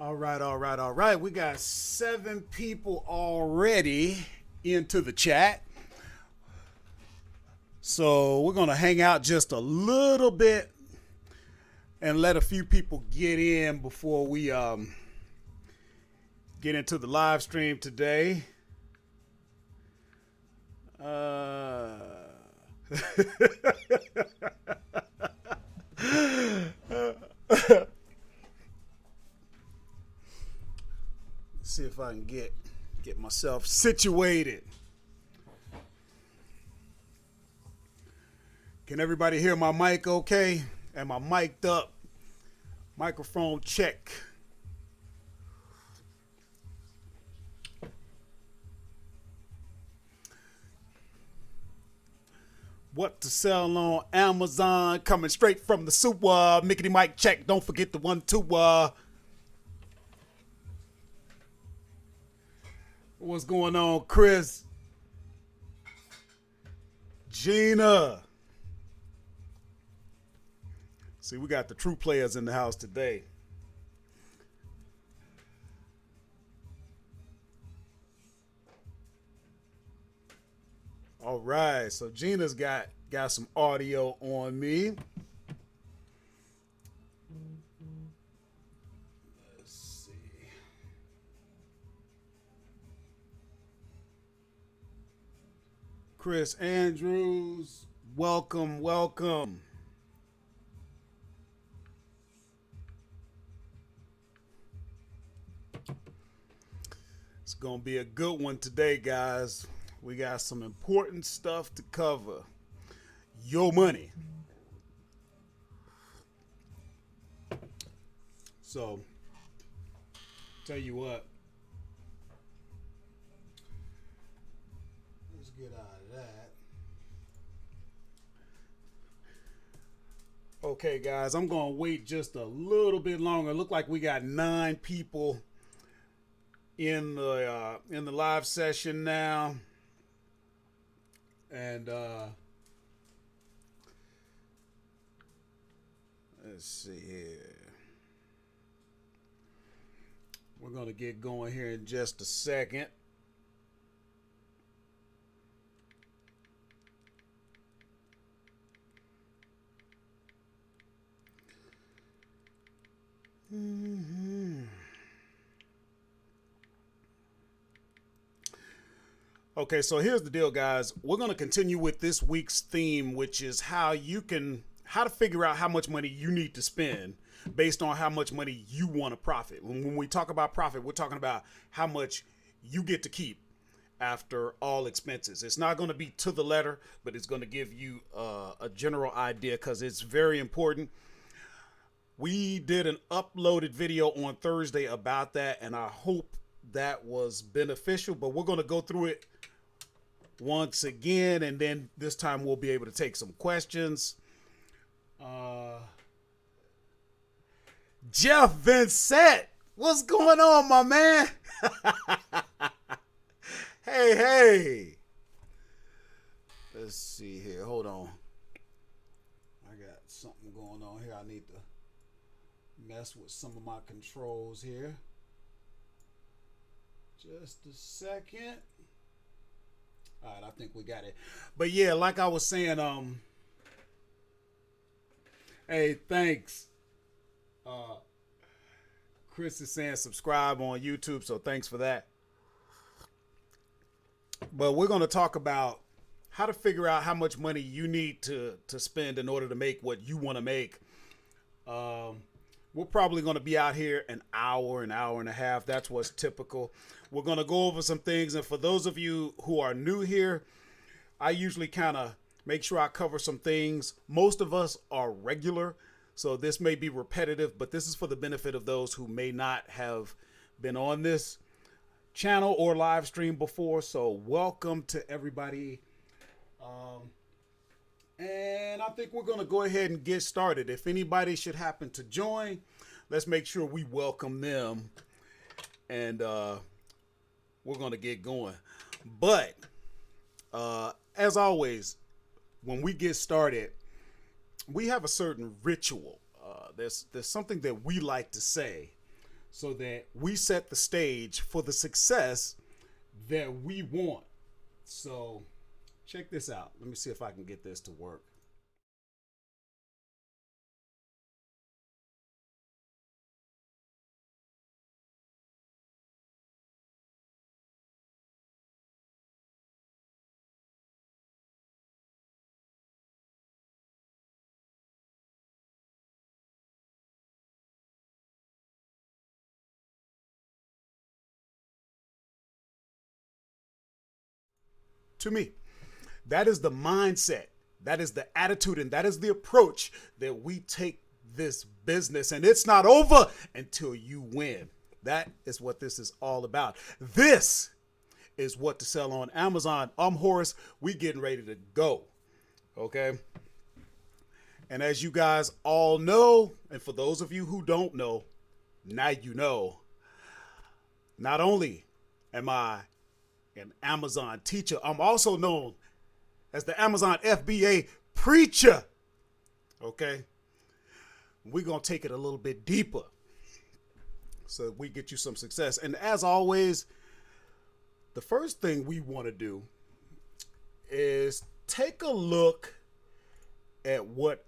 All right. We got 7 people already into the chat. So we're going to hang out just a little bit and let a few people get in before we get into the live stream today. See if I can get myself situated. Can everybody hear my mic okay? Am I mic'd up? Microphone check. What to sell on Amazon? Coming straight from the super. Mickey mic check. Don't forget the 1 2. What's going on, Chris? Gina. See, we got the true players in the house today. All right, so Gina's got some audio on me. Let's see. Chris Andrews, welcome. It's gonna be a good one today, guys. We got some important stuff to cover. Your money. So, tell you what. Let's get out of that. Okay, guys, I'm gonna wait just a little bit longer. Look like we got 9 people in the live session now. And let's see here. We're going to get going here in just a second. Okay, so here's the deal, guys. We're going to continue with this week's theme, which is how to figure out how much money you need to spend based on how much money you want to profit. When we talk about profit, we're talking about how much you get to keep after all expenses. It's not going to be to the letter, but it's going to give you a general idea because it's very important. We did an uploaded video on Thursday about that, and I hope that was beneficial, but we're going to go through it once again, and then this time we'll be able to take some questions. Jeff Vincent, what's going on, my man? Hey. Let's see here. Hold on. I got something going on here. I need to mess with some of my controls here. Just a second. All right, I think we got it. But yeah, like I was saying, hey, thanks. Chris is saying subscribe on YouTube, so thanks for that. But we're going to talk about how to figure out how much money you need to spend in order to make what you want to make. We're probably going to be out here an hour and a half. That's what's typical. We're going to go over some things. And for those of you who are new here, I usually kind of make sure I cover some things. Most of us are regular, so this may be repetitive, but this is for the benefit of those who may not have been on this channel or live stream before. So welcome to everybody. And I think we're going to go ahead and get started. If anybody should happen to join, let's make sure we welcome them. And we're going to get going. But as always, when we get started, we have a certain ritual. There's something that we like to say. so that we set the stage for the success that we want. So check this out. Let me see if I can get this to work. To me, that is the mindset, that is the attitude, and that is the approach that we take this business. And it's not over until you win. That is what this is all about. This is what to sell on Amazon. I'm Horace. We getting ready to go. Okay. And as you guys all know, and for those of you who don't know, now you know, not only am I an Amazon teacher, I'm also known as the Amazon FBA preacher. Okay. We're going to take it a little bit deeper so we get you some success. And as always, the first thing we want to do is take a look at what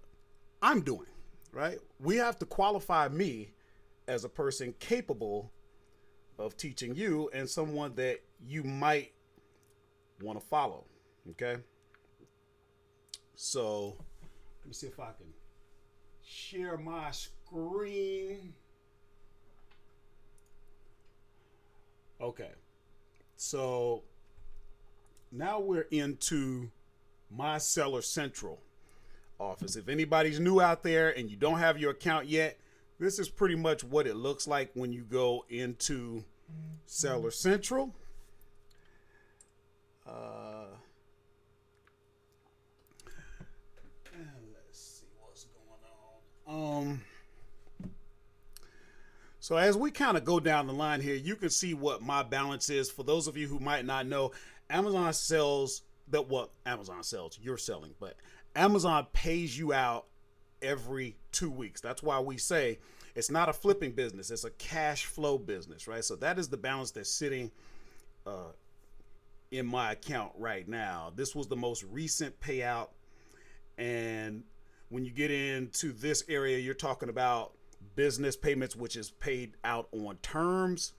I'm doing, right? We have to qualify me as a person capable of teaching you and someone that you might want to follow. Okay. So let me see if I can share my screen. Okay. So now we're into my Seller Central office. If anybody's new out there and you don't have your account yet, this is pretty much what it looks like when you go into Seller Central. Let's see what's going on. So as we kind of go down the line here, you can see what my balance is. For those of you who might not know, Amazon sells that what Amazon sells, you're selling, but Amazon pays you out every 2 weeks. That's why we say it's not a flipping business. It's a cash flow business, right? So that is the balance that's sitting in my account right now. This was the most recent payout. And when you get into this area, you're talking about business payments, which is paid out on terms.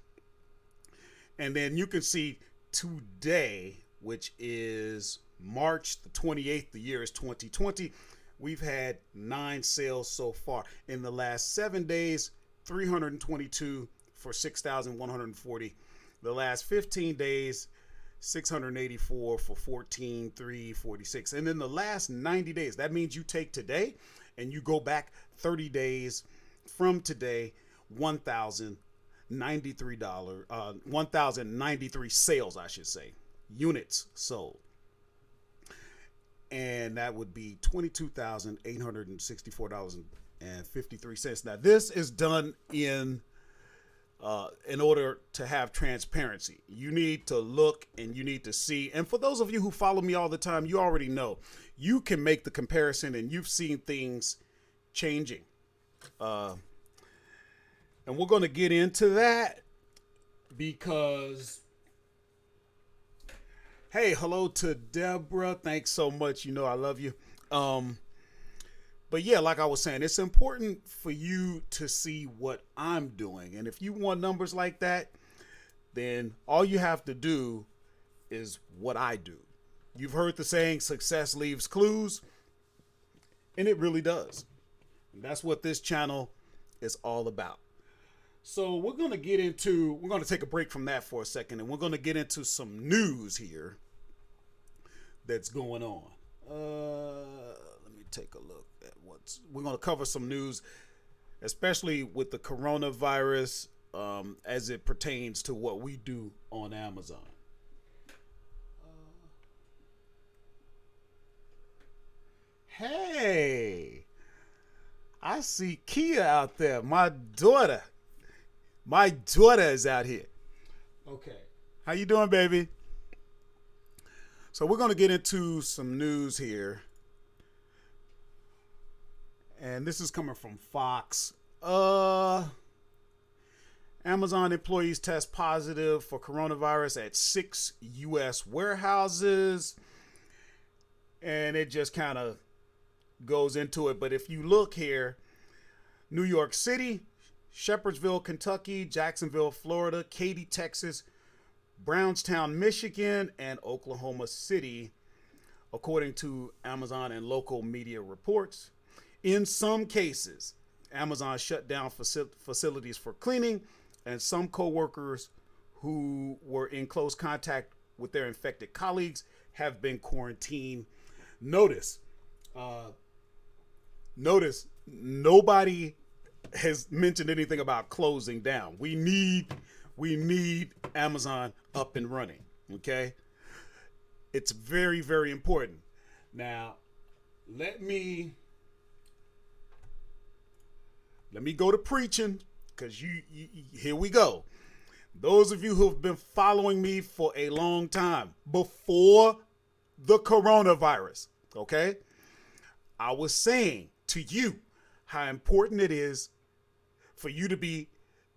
And then you can see today, which is March the 28th, the year is 2020. We've had 9 sales so far. In the last 7 days, 322 for 6,140. The last 15 days, 684 for 14,346. And in the last 90 days, that means you take today and you go back 30 days from today, $1,093 sales, I should say, units sold. And that would be $22,864.53. Now, this is done in order to have transparency. You need to look and you need to see. And for those of you who follow me all the time, you already know you can make the comparison and you've seen things changing. And we're going to get into that because, hey, hello to Deborah. Thanks so much. You know I love you. But yeah, like I was saying, it's important for you to see what I'm doing. And if you want numbers like that, then all you have to do is what I do. You've heard the saying, success leaves clues, and it really does. And that's what this channel is all about. So we're going to take a break from that for a second, and we're going to get into some news here that's going on. Let me take a look at we're going to cover some news, especially with the coronavirus, as it pertains to what we do on Amazon. Hey, I see Kia out there. My daughter is out here. Okay. How you doing, baby? So we're going to get into some news here. And this is coming from Fox. And Amazon employees test positive for coronavirus at 6 U.S. warehouses. And it just kind of goes into it. But if you look here, New York City, Shepherdsville, Kentucky, Jacksonville, Florida, Katy, Texas, Brownstown, Michigan, and Oklahoma City, according to Amazon and local media reports. In some cases, Amazon shut down facilities for cleaning, and some co-workers who were in close contact with their infected colleagues have been quarantined. Notice, nobody has mentioned anything about closing down. We need Amazon up and running. Okay, it's very, very important. Now, let me go to preaching, because you here we go. Those of you who have been following me for a long time, before the coronavirus, okay, I was saying to you how important it is for you to be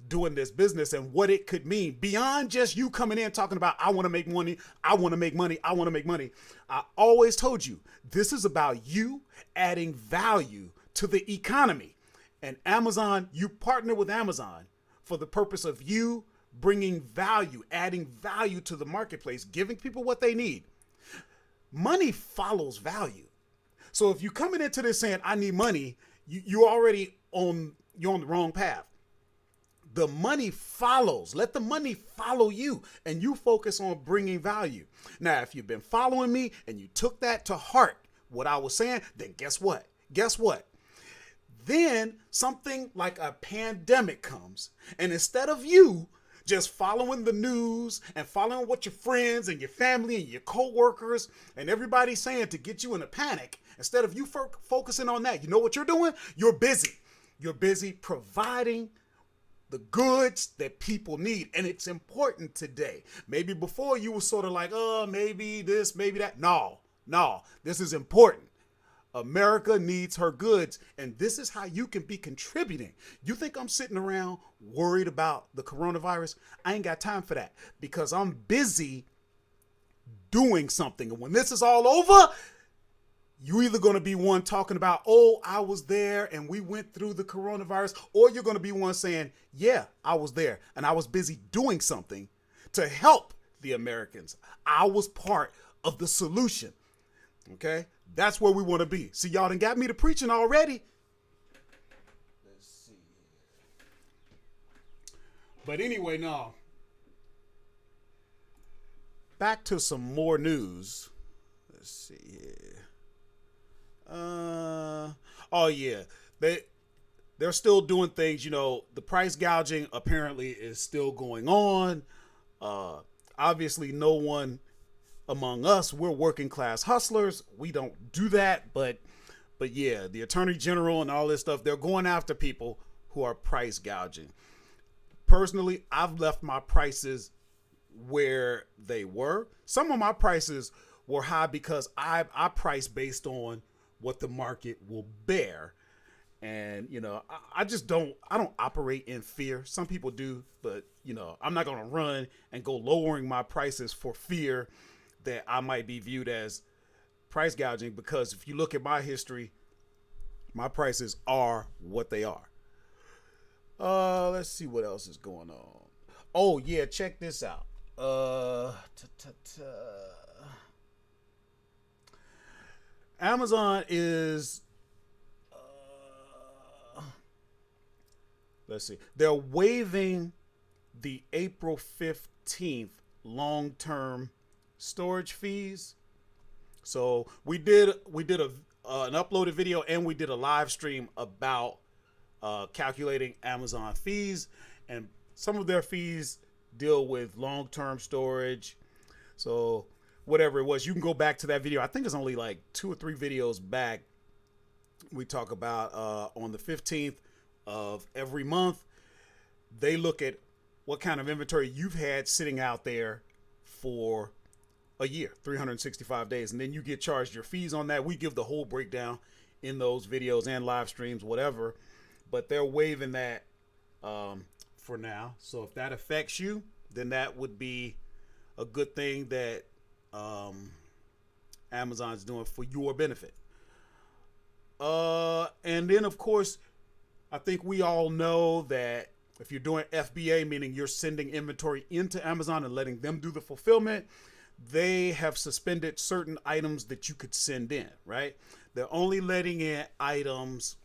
doing this business and what it could mean beyond just you coming in talking about, I want to make money, I want to make money, I want to make money. I always told you, this is about you adding value to the economy. And Amazon, you partner with Amazon for the purpose of you bringing value, adding value to the marketplace, giving people what they need. Money follows value. So if you're coming into this saying, I need money, you're already on the wrong path. The money follows. Let the money follow you, and you focus on bringing value. Now, if you've been following me and you took that to heart, what I was saying, then guess what? Then something like a pandemic comes, and instead of you just following the news and following what your friends and your family and your coworkers and everybody's saying to get you in a panic, instead of you focusing on that, you know what you're doing? You're busy. You're busy providing the goods that people need. And it's important today. Maybe before you were sort of like, oh, maybe this, maybe that. No, this is important. America needs her goods, and this is how you can be contributing. You think I'm sitting around worried about the coronavirus? I ain't got time for that, because I'm busy doing something. And when this is all over, you either going to be one talking about, oh, I was there and we went through the coronavirus, or you're going to be one saying, yeah, I was there and I was busy doing something to help the Americans. I was part of the solution. Okay, that's where we want to be. See, y'all done got me to preaching already. Let's see. But anyway, no. Back to some more news. Let's see here. Oh yeah, they're still doing things. You know, the price gouging apparently is still going on. Obviously, no one among us, we're working class hustlers. We don't do that, but yeah, the attorney general and all this stuff, they're going after people who are price gouging. Personally, I've left my prices where they were. Some of my prices were high because I price based on what the market will bear. And, you know, I don't operate in fear. Some people do, but, you know, I'm not going to run and go lowering my prices for fear that I might be viewed as price gouging, because if you look at my history, my prices are what they are. Let's see what else is going on. Oh yeah, check this out. Amazon is let's see. They're waiving the April 15th long-term storage fees. So we did an uploaded video, and we did a live stream about calculating Amazon fees, and some of their fees deal with long-term storage. So whatever it was, you can go back to that video. I think it's only like 2 or 3 videos back. We talk about on the 15th of every month, they look at what kind of inventory you've had sitting out there for a year, 365 days, and then you get charged your fees on that. We give the whole breakdown in those videos and live streams, whatever, but they're waiving that for for now. So if that affects you, then that would be a good thing that Amazon's doing for your benefit. And then, of course, I think we all know that if you're doing FBA, meaning you're sending inventory into Amazon and letting them do the fulfillment, they have suspended certain items that you could send in, right? They're only letting in items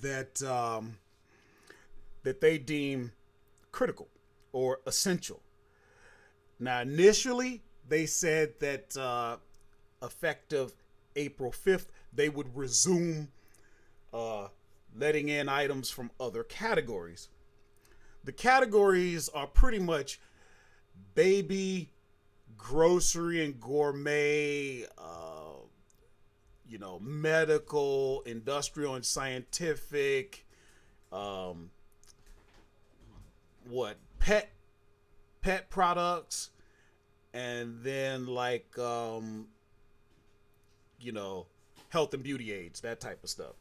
that that they deem critical or essential. Now, initially, they said that effective April 5th, they would resume letting in items from other categories. The categories are pretty much baby, grocery and gourmet, medical, industrial and scientific, pet products, and then health and beauty aids, that type of stuff.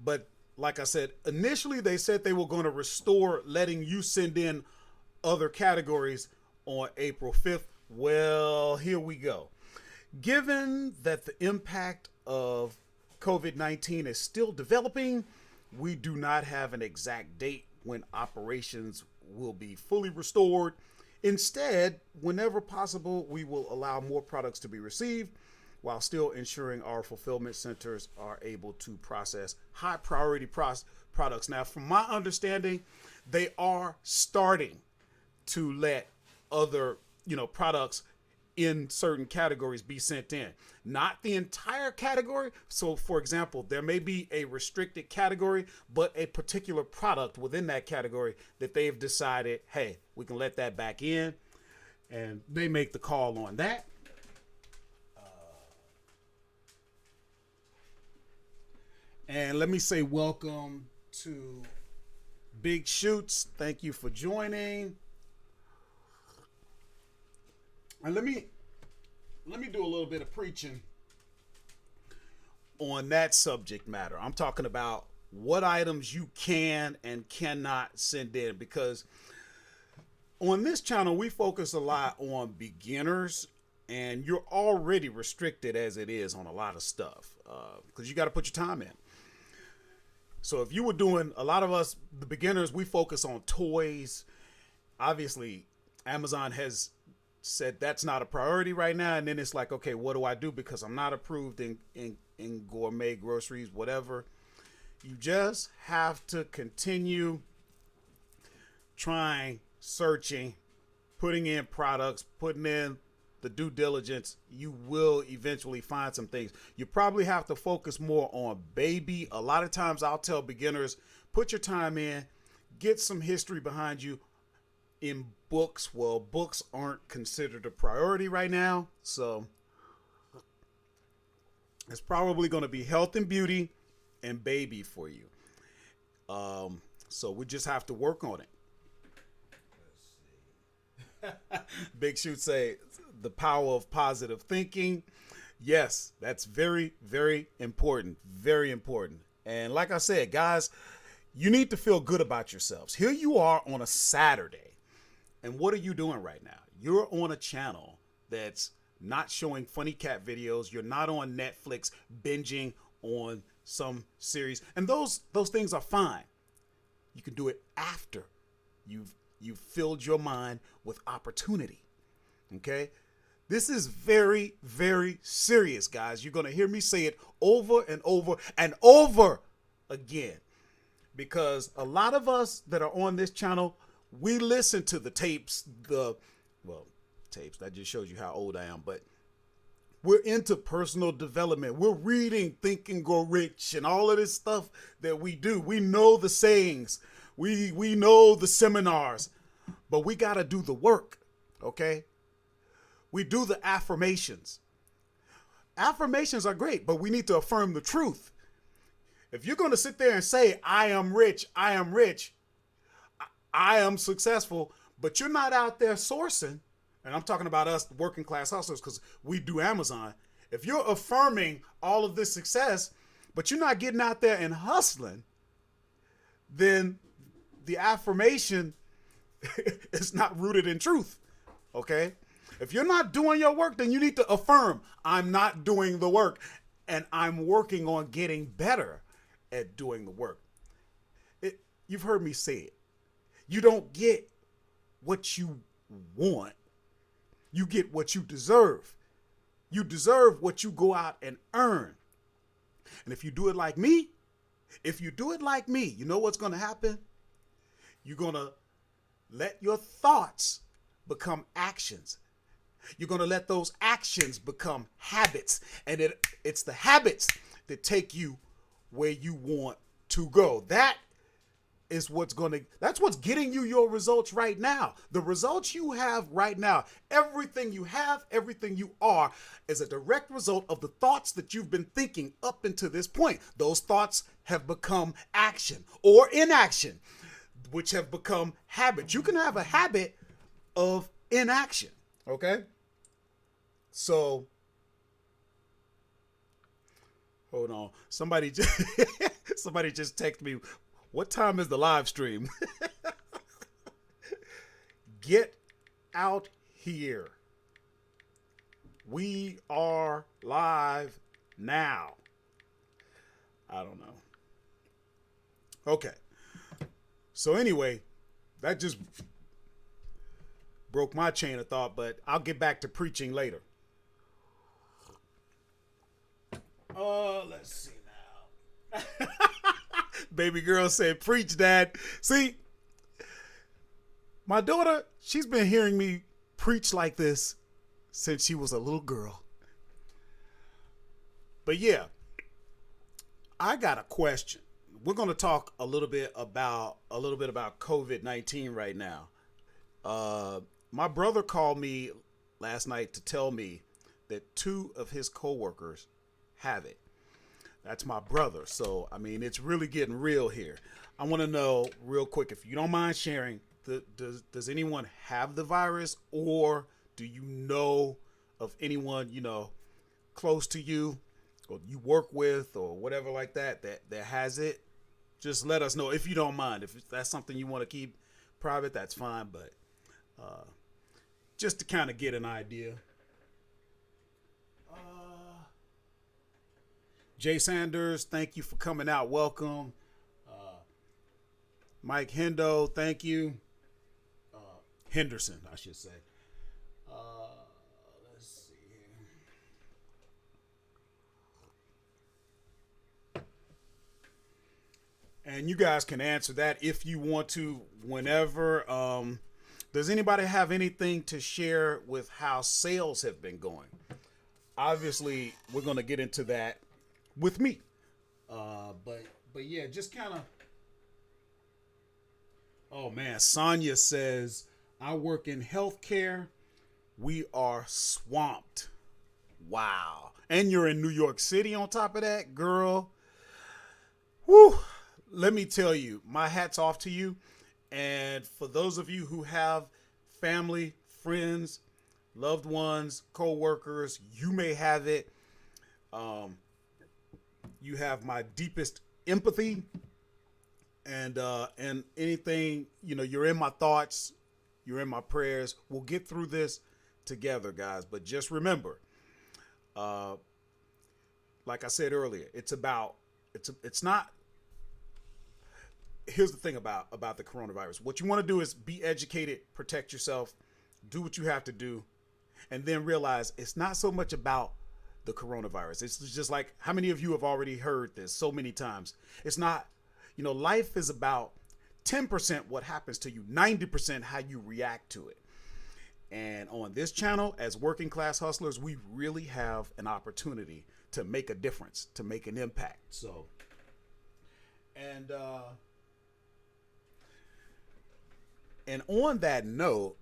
But like I said, initially they said they were going to restore letting you send in other categories on April 5th. Well, here we go. Given that the impact of COVID-19 is still developing, we do not have an exact date when operations will be fully restored. Instead, whenever possible, we will allow more products to be received while still ensuring our fulfillment centers are able to process high priority products. Now, from my understanding, they are starting to let other, products in certain categories be sent in. Not the entire category. So, for example, there may be a restricted category, but a particular product within that category that they've decided, hey, we can let that back in, and they make the call on that. And let me say welcome to Big Shoots. Thank you for joining. And let me do a little bit of preaching on that subject matter. I'm talking about what items you can and cannot send in, because on this channel we focus a lot on beginners, and you're already restricted as it is on a lot of stuff because you got to put your time in. So if you were doing, a lot of us, the beginners, we focus on toys. Obviously, Amazon has said that's not a priority right now. And then it's like, okay, what do I do? Because I'm not approved in gourmet groceries, whatever. You just have to continue trying, searching, putting in products, putting in the due diligence. You will eventually find some things. You probably have to focus more on baby. A lot of times I'll tell beginners, put your time in, get some history behind you in books. Well, books aren't considered a priority right now. So it's probably going to be health and beauty and baby for you. So we just have to work on it. Let's see. Big Shoot say the power of positive thinking. Yes, that's very, very important. Very important. And like I said, guys, you need to feel good about yourselves. Here you are on a Saturday. And what are you doing right now? You're on a channel that's not showing funny cat videos. You're not on Netflix binging on some series. And those things are fine. You can do it after you've filled your mind with opportunity. Okay? This is very, very serious, guys. You're going to hear me say it over and over and over again, because a lot of us that are on this channel, we listen to the tapes, tapes, that just shows you how old I am, but we're into personal development. We're reading Think and Grow Rich and all of this stuff that we do. We know the sayings. We know the seminars, but we got to do the work, okay? We do the affirmations. Affirmations are great, but we need to affirm the truth. If you're going to sit there and say, I am rich, I am successful, but you're not out there sourcing, and I'm talking about us working class hustlers because we do Amazon. If you're affirming all of this success, but you're not getting out there and hustling, then the affirmation is not rooted in truth. Okay? If you're not doing your work, then you need to affirm, I'm not doing the work, and I'm working on getting better at doing the work. You've heard me say it. You don't get what you want. You get what you deserve. You deserve what you go out and earn. And if you do it like me, you know what's going to happen? You're going to let your thoughts become actions. You're going to let those actions become habits. And it's the habits that take you where you want to go. That's what's getting you your results right now. The results you have right now, everything you have, everything you are, is a direct result of the thoughts that you've been thinking up until this point. Those thoughts have become action or inaction, which have become habits. You can have a habit of inaction. Okay? So, hold on. Somebody just texted me, what time is the live stream? Get out here. We are live now. I don't know. Okay. So anyway, that just broke my chain of thought, but I'll get back to preaching later. Let's see now. Baby girl said, preach, Dad. See, my daughter, she's been hearing me preach like this since she was a little girl. But yeah, I got a question. We're going to talk a little bit about COVID-19 right now. My brother called me last night to tell me that 2 of his coworkers have it. That's my brother. So, I mean, it's really getting real here. I want to know real quick, if you don't mind sharing, does anyone have the virus, or do you know of anyone, close to you or you work with or whatever like that has it? Just let us know if you don't mind. If that's something you want to keep private, that's fine. But just to kind of get an idea. Jay Sanders, thank you for coming out. Welcome. Mike Hendo, thank you. Henderson, I should say. Let's see here. And you guys can answer that if you want to whenever. Does anybody have anything to share with how sales have been going? Obviously, we're going to get into that with me. But yeah, just kind of. Oh man, Sonia says, I work in healthcare. We are swamped. Wow. And you're in New York City on top of that, girl. Whew. Let me tell you, my hat's off to you. And for those of you who have family, friends, loved ones, co-workers, you may have it. You have my deepest empathy, and anything, you're in my thoughts, you're in my prayers. We'll get through this together, guys. But just remember, like I said earlier, it's not. Here's the thing about the coronavirus. What you want to do is be educated, protect yourself, do what you have to do, and then realize it's not so much about the coronavirus. It's just like, how many of you have already heard this so many times? It's not, life is about 10% what happens to you, 90% how you react to it. And on this channel, as working class hustlers, we really have an opportunity to make a difference, to make an impact. So, and on that note,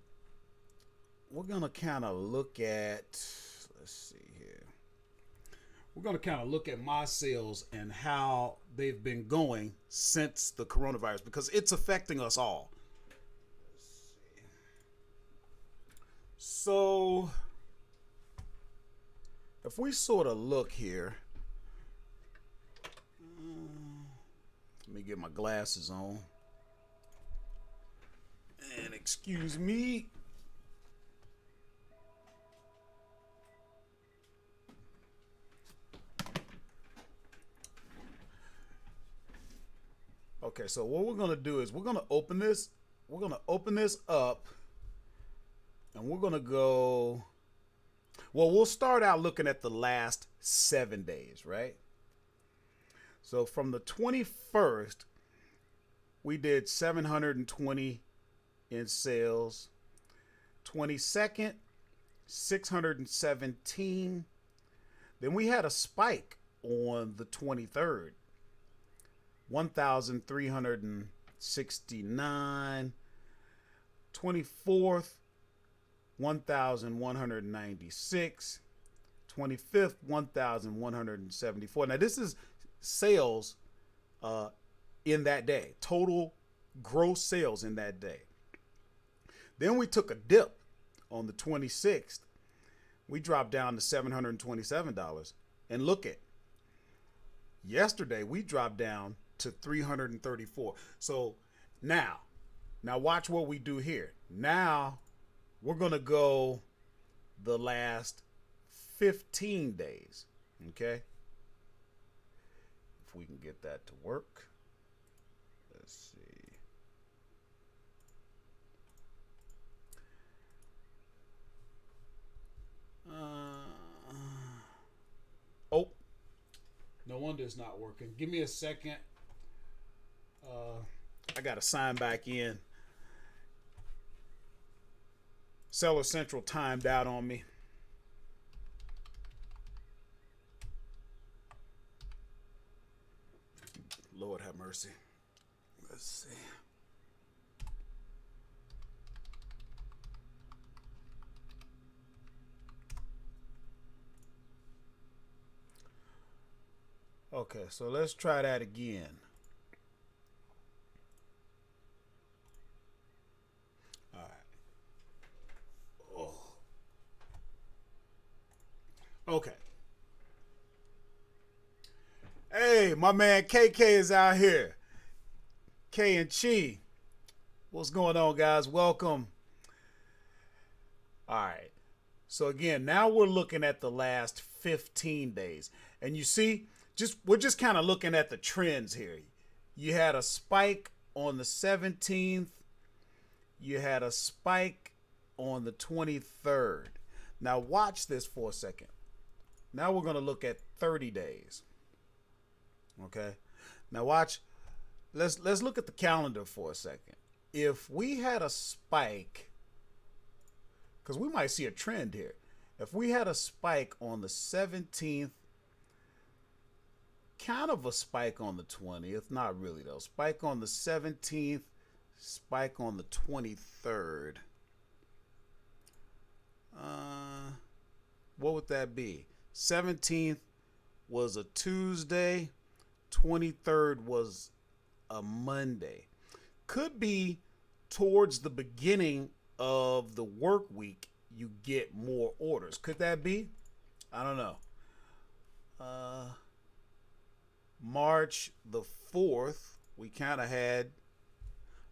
we're going to kind of look at, let's see here. We're going to kind of look at my sales and how they've been going since the coronavirus, because it's affecting us all. Let's see. So, if we sort of look here, let me get my glasses on. And excuse me. Okay, so what we're gonna do is we're gonna open this. We're gonna open this up, and we're gonna go. Well, we'll start out looking at the last 7 days, right? So from the 21st, we did 720 in sales. 22nd, 617. Then we had a spike on the 23rd. 1,369. 24th, 1,196. 25th, 1,174. Now this is sales in that day. Total gross sales in that day. Then we took a dip on the 26th. We dropped down to $727. And look at yesterday, we dropped down to $334. So now watch what we do here. Now we're going to go the last 15 days. Okay. If we can get that to work. Let's see. Oh, no wonder it's not working. Give me a second. I got to sign back in. Seller Central timed out on me. Lord have mercy. Let's see. Okay, so let's try that again. All right. Oh. Okay. Hey, my man KK is out here. K and Chi. What's going on, guys? Welcome. All right. So again, now we're looking at the last 15 days. And you see, we're just kind of looking at the trends here. You had a spike on the 17th. You had a spike on the 23rd. Now watch this for a second. Now we're going to look at 30 days. Okay. Now watch. Let's look at the calendar for a second. If we had a spike, because we might see a trend here. If we had a spike on the 17th, kind of a spike on the 20th, not really though. Spike on the 17th, spike on the 23rd. What would that be? 17th was a Tuesday, 23rd was a Monday. Could be towards the beginning of the work week you get more orders. Could that be? I don't know. March the 4th, we kind of had,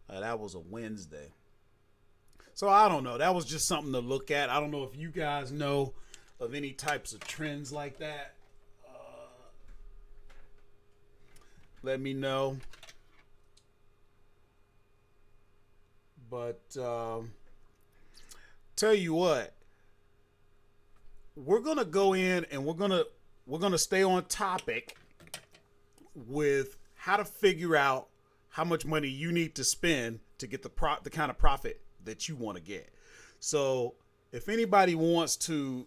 that was a Wednesday. So I don't know. That was just something to look at. I don't know if you guys know of any types of trends like that. Let me know. But tell you what, we're gonna go in and we're gonna stay on topic with how to figure out how much money you need to spend to get the kind of profit that you want to get. So if anybody wants to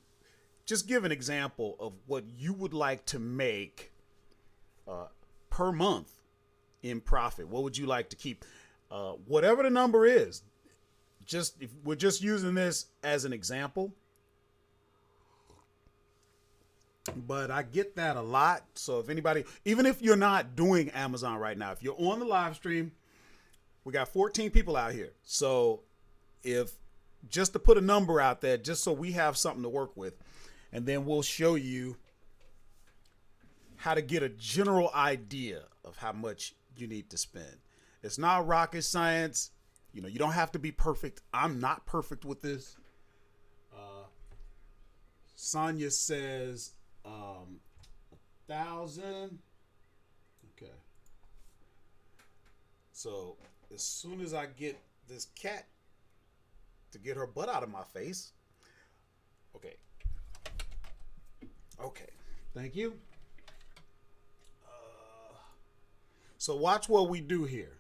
just give an example of what you would like to make per month in profit, what would you like to keep? Whatever the number is, if we're just using this as an example. But I get that a lot. So if anybody, even if you're not doing Amazon right now, if you're on the live stream, we got 14 people out here. So if just to put a number out there, just so we have something to work with, and then we'll show you how to get a general idea of how much you need to spend. It's not rocket science. You know, you don't have to be perfect. I'm not perfect with this. Sonia says 1,000. Okay. So as soon as I get this cat to get her butt out of my face. Okay. Okay. Thank you. So watch what we do here.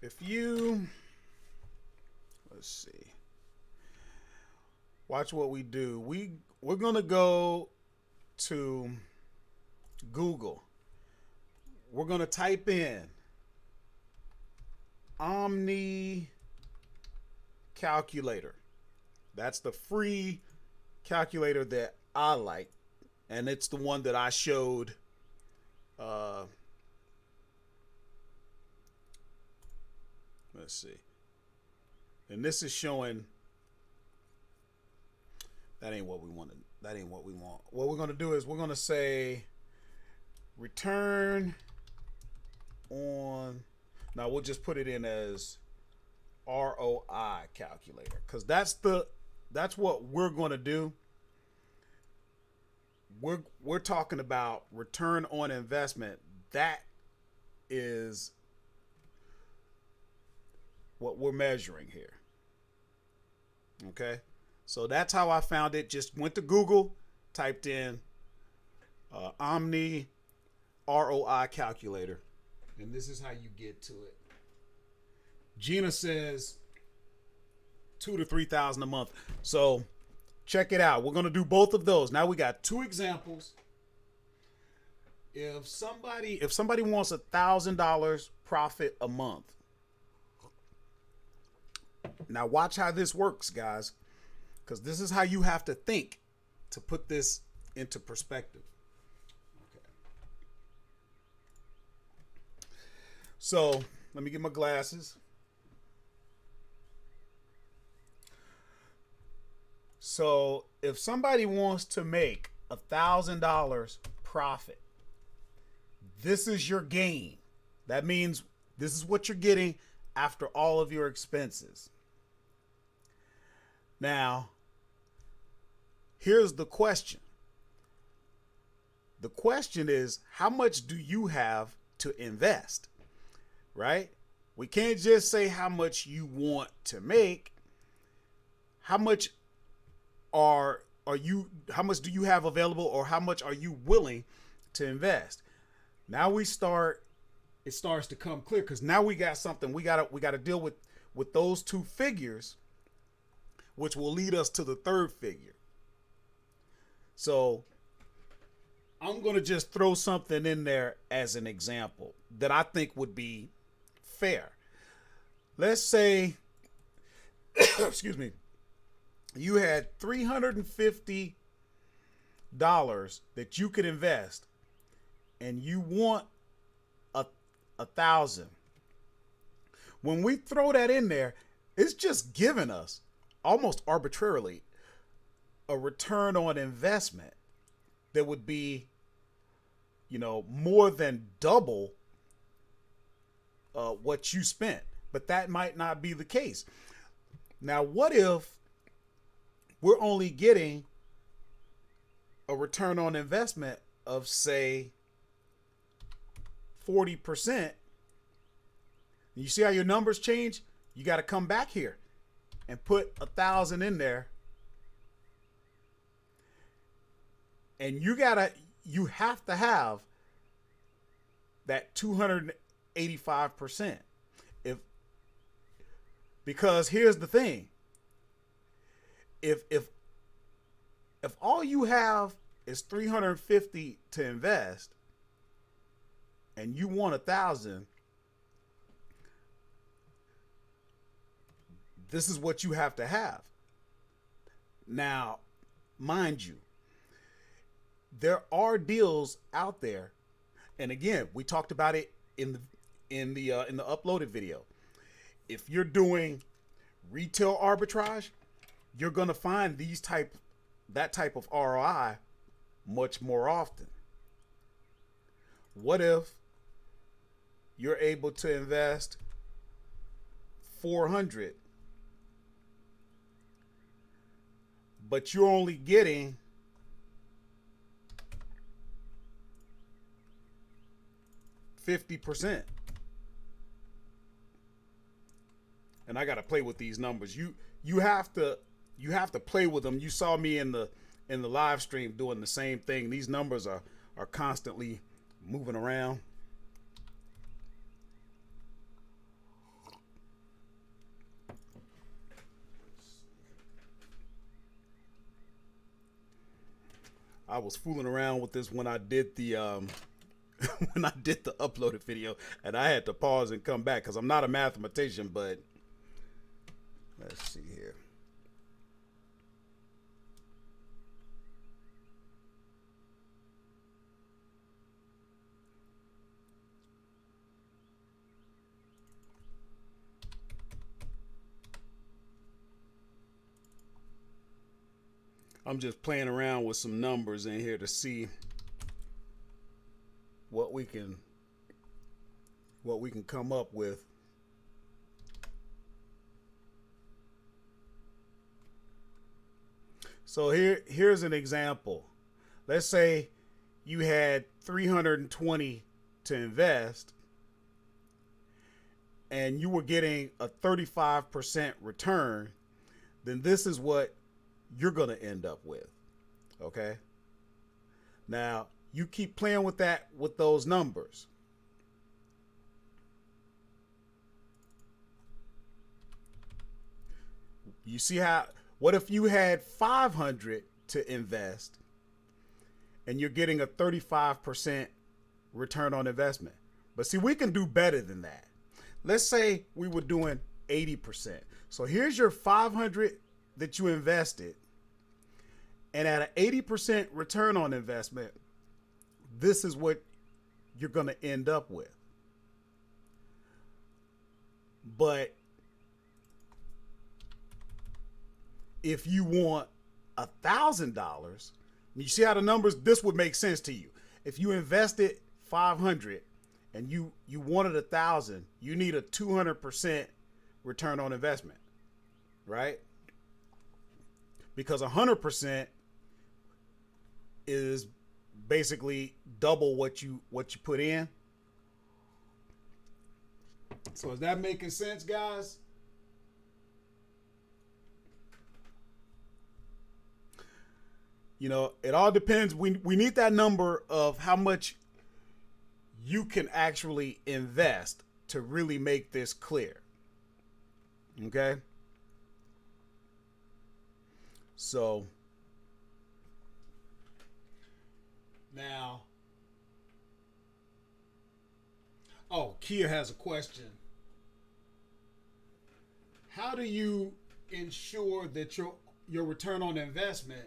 If you, let's see, watch what we do. We're gonna go to Google. We're gonna type in Omni calculator. That's the free calculator that I like, and it's the one that I showed. Let's see. And this is showing. That ain't what we want. That ain't what we want. What we're going to do is we're going to say return on. Now we'll just put it in as ROI calculator, because that's what we're going to do. We're talking about return on investment. That is what we're measuring here. Okay, so that's how I found it. Just went to Google, typed in Omni ROI calculator, and this is how you get to it. Gina says 2,000 to 3,000 a month. So check it out. We're gonna do both of those. Now we got two examples. If somebody wants $1,000 profit a month. Now watch how this works, guys, because this is how you have to think to put this into perspective. Okay. So let me get my glasses. So if somebody wants to make $1,000 profit, this is your gain. That means this is what you're getting after all of your expenses. Now, here's the question. The question is, how much do you have to invest? Right? We can't just say how much you want to make. How much how much do you have available, or how much are you willing to invest? Now it starts to come clear, because now we got something we got to deal with those two figures, which will lead us to the third figure. So I'm going to just throw something in there as an example that I think would be fair. Let's say, excuse me, you had $350 that you could invest, and you want 1,000. When we throw that in there, it's just giving us almost arbitrarily a return on investment that would be, more than double what you spent. But that might not be the case. Now, what if we're only getting a return on investment of, say, 40%? You see how your numbers change? You got to come back here and put 1,000 in there. And you have to have that 285%. Because here's the thing. If all you have is 350 to invest, and you want 1,000, this is what you have to have. Now, mind you, there are deals out there, and again, we talked about it in the uploaded video. If you're doing retail arbitrage, you're gonna find that type of ROI much more often. What if you're able to invest 400, but you're only getting 50%? And I got to play with these numbers. You have to play with them. You saw me in the live stream doing the same thing. These numbers are constantly moving around. I was fooling around with this when I did the when I did the uploaded video, and I had to pause and come back because I'm not a mathematician, but let's see here. I'm just playing around with some numbers in here to see what we can come up with. So here's an example. Let's say you had 320 to invest and you were getting a 35% return, then this is what you're going to end up with. Okay? Now, you keep playing with that, with those numbers. You see how, what if you had 500 to invest and you're getting a 35% return on investment? But see, we can do better than that. Let's say we were doing 80%. So here's your 500 that you invested, and at an 80% return on investment, this is what you're going to end up with. But if you want $1,000, you see how the numbers, this would make sense to you. If you invested 500 and you wanted 1,000, you need a 200% return on investment, right? Because 100% is basically double what you put in. So is that making sense, guys? You know, it all depends. We need that number of how much you can actually invest to really make this clear. Okay? So now, oh, Kia has a question. How do you ensure that your return on investment,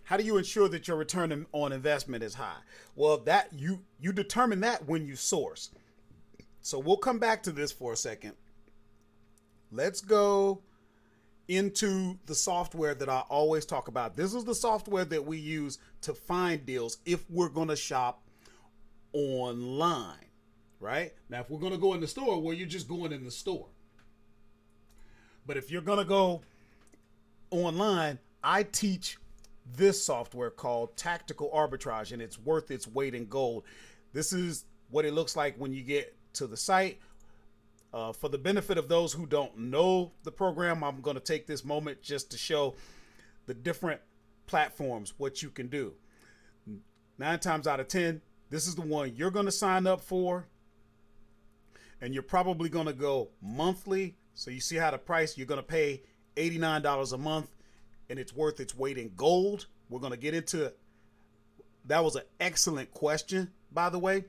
how do you ensure that your return on investment is high? Well, that you determine that when you source. So we'll come back to this for a second. Let's go into the software that I always talk about. This is the software that we use to find deals if we're going to shop online, right? Now, if we're going to go in the store, well, you're just going in the store. But if you're going to go online, I teach this software called Tactical Arbitrage, and it's worth its weight in gold. This is what it looks like when you get to the site. For the benefit of those who don't know the program, I'm going to take this moment just to show the different platforms, what you can do. 9 times out of 10, this is the one you're going to sign up for, and you're probably going to go monthly. So you see how the price, you're going to pay $89 a month, and it's worth its weight in gold. We're going to get into it. That was an excellent question, by the way,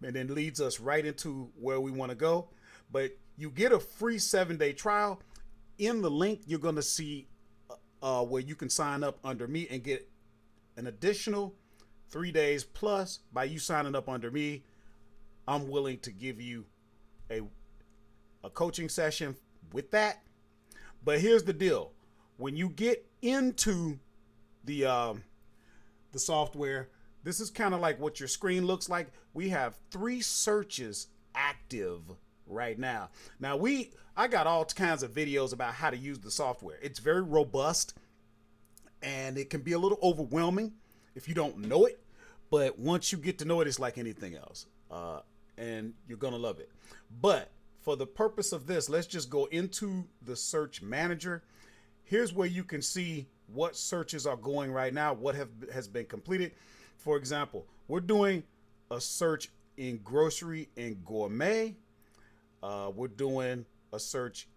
and then leads us right into where we want to go. But you get a free 7-day trial. In the link, you're going to see where you can sign up under me and get an additional 3 days. Plus, by you signing up under me, I'm willing to give you a coaching session with that. But here's the deal. When you get into the the software. This is kind of like what your screen looks like. We have 3 searches active right now. Now I got all kinds of videos about how to use the software. It's very robust and it can be a little overwhelming if you don't know it. But once you get to know it, it's like anything else. And you're going to love it. But for the purpose of this, let's just go into the search manager. Here's where you can see what searches are going right now, what has been completed. For example, we're doing a search in grocery and gourmet. We're doing a search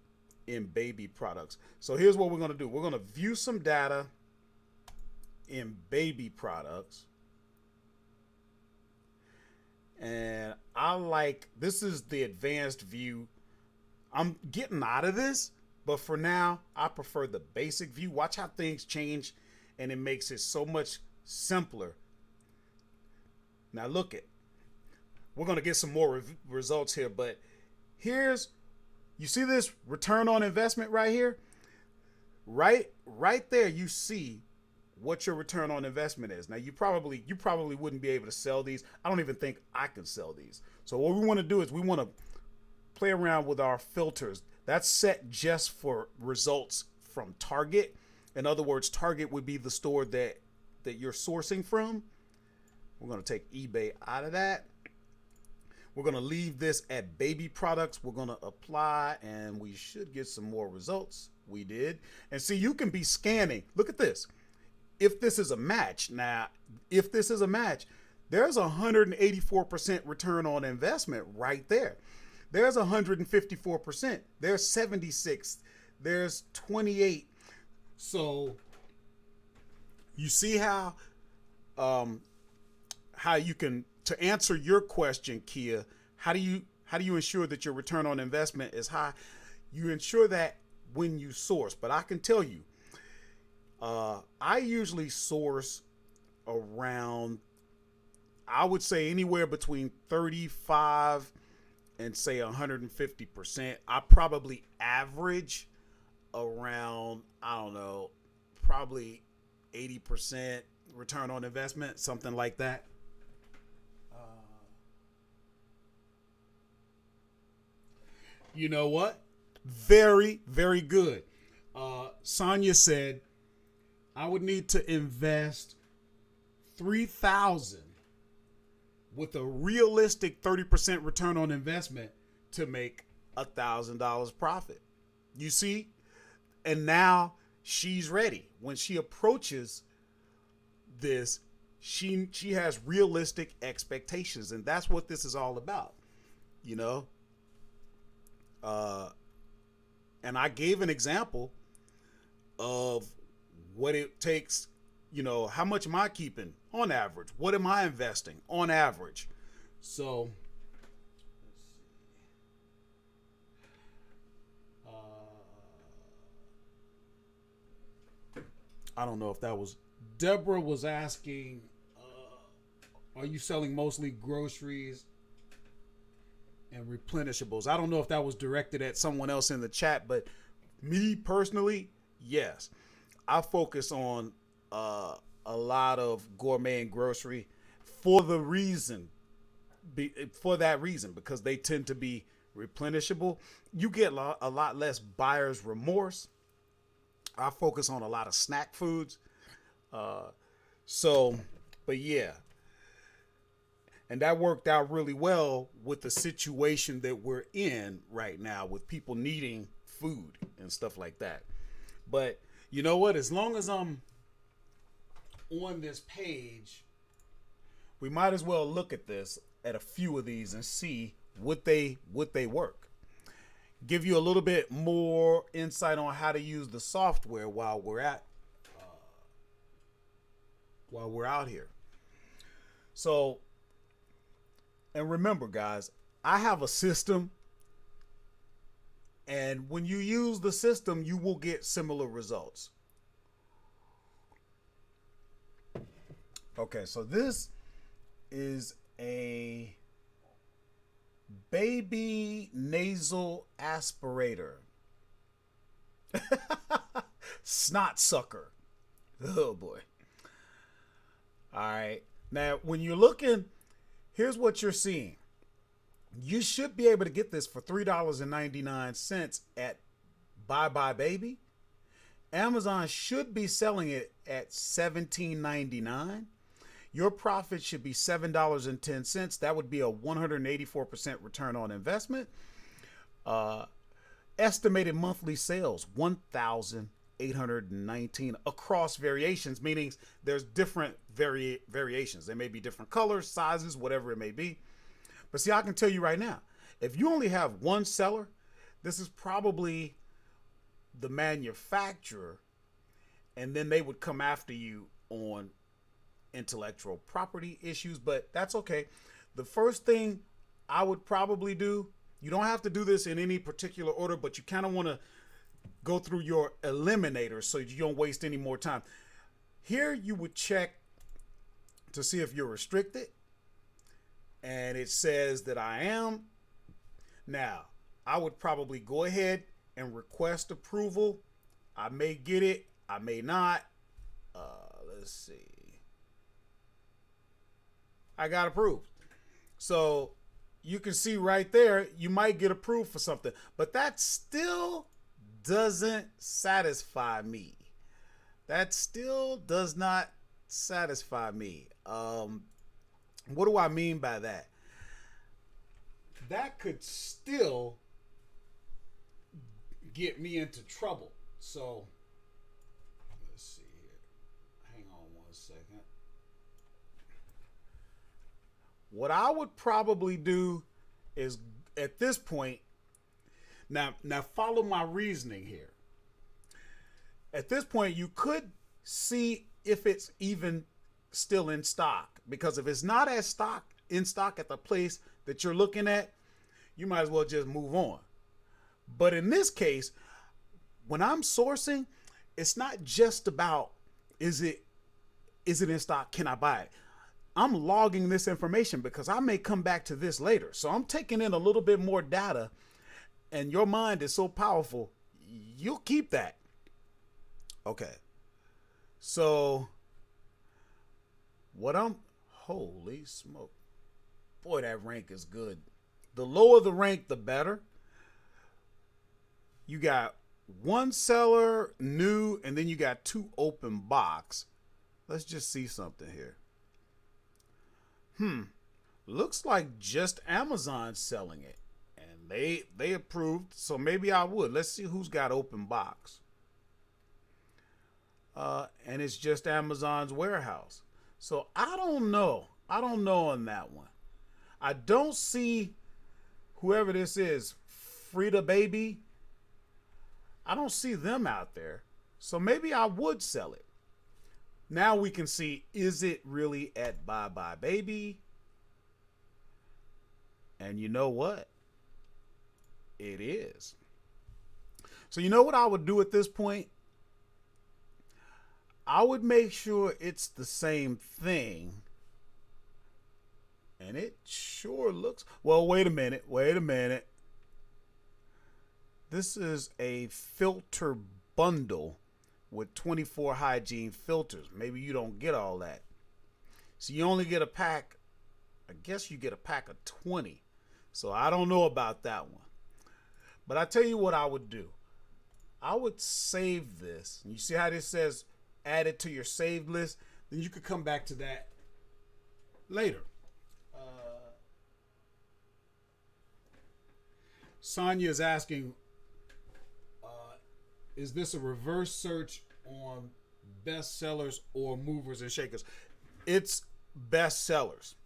in baby products. So here's what we're going to do. We're going to view some data in baby products. And this is the advanced view. I'm getting out of this, but for now, I prefer the basic view. Watch how things change, and it makes it so much simpler. Now look we're going to get some more results here, but you see this return on investment right here? Right there, you see what your return on investment is. Now you probably wouldn't be able to sell these. I don't even think I can sell these. So what we want to do is we want to play around with our filters. That's set just for results from Target. In other words, Target would be the store that you're sourcing from. We're going to take eBay out of that. We're going to leave this at baby products. We're going to apply and we should get some more results. We did. And see, you can be scanning. Look at this. If this is a match, there's 184% return on investment right there. There's 154%. There's 76. There's 28. So you see how you can, to answer your question, Kia, how do you ensure that your return on investment is high? You ensure that when you source. But I can tell you, I usually source around, I would say anywhere between 35 and say 150%. I probably average around, I don't know, probably 80% return on investment, something like that. You know what? Very, very good. Sonia said, I would need to invest $3,000 with a realistic 30% return on investment to make $1,000 profit. You see? And now she's ready. When she approaches this, she has realistic expectations, and that's what this is all about. You know? And I gave an example of what it takes, you know, how much am I keeping on average? What am I investing on average? So, I don't know if that was, Deborah was asking, are you selling mostly groceries and replenishables? I don't know if that was directed at someone else in the chat, but me personally, yes. I focus on a lot of gourmet and grocery for that reason, because they tend to be replenishable. You get a lot less buyer's remorse. I focus on a lot of snack foods. But yeah. And that worked out really well with the situation that we're in right now with people needing food and stuff like that. But you know what? As long as I'm on this page, we might as well look at a few of these and see would they work. Give you a little bit more insight on how to use the software while we're out here. So, and remember, guys, I have a system, and when you use the system, you will get similar results. Okay, so this is a baby nasal aspirator. Snot sucker. Oh boy. All right. Now, when you're looking, here's what you're seeing. You should be able to get this for $3.99 at Bye Bye Baby. Amazon should be selling it at $17.99. Your profit should be $7.10. That would be a 184% return on investment. Estimated monthly sales, 1,819 across variations, meaning there's different variations. There may be different colors, sizes, whatever it may be. But see, I can tell you right now, if you only have one seller, this is probably the manufacturer, and then they would come after you on intellectual property issues, but that's okay. The first thing I would probably do, you don't have to do this in any particular order, but you kind of want to go through your eliminator so you don't waste any more time. Here you would check to see if you're restricted, and it says that I am. Now, I would probably go ahead and request approval. I may get it, I may not. Let's see. I got approved. So you can see right there, you might get approved for something, but that still doesn't satisfy me. That still does not satisfy me. What do I mean by that? That could still get me into trouble. So let's see here. Hang on one second. What I would probably do is, at this point, now follow my reasoning here. At this point, you could see if it's even still in stock, because if it's not in stock at the place that you're looking at, you might as well just move on. But in this case, when I'm sourcing, it's not just about is it in stock, can I buy it? I'm logging this information because I may come back to this later. So I'm taking in a little bit more data, and your mind is so powerful, you'll keep that. Okay. So holy smoke. Boy, that rank is good. The lower the rank, the better. You got one seller, new, and then you got two open box. Let's just see something here. Looks like just Amazon selling it, and they approved, so maybe I would. Let's see who's got open box. And it's just Amazon's warehouse. So I don't know on that one. I don't see whoever this is, Frida Baby. I don't see them out there. So maybe I would sell it. Now we can see, is it really at Bye Bye Baby? And you know what? It is. So you know what I would do at this point? I would make sure it's the same thing. And it sure looks... Well, wait a minute. This is a filter bundle with 24 hygiene filters. Maybe you don't get all that. So you only get a pack. I guess you get a pack of 20. So I don't know about that one. But I tell you what I would do. I would save this. And you see how this says add it to your saved list? Then you could come back to that later. Sonia is asking, is this a reverse search on best sellers or movers and shakers? It's best sellers.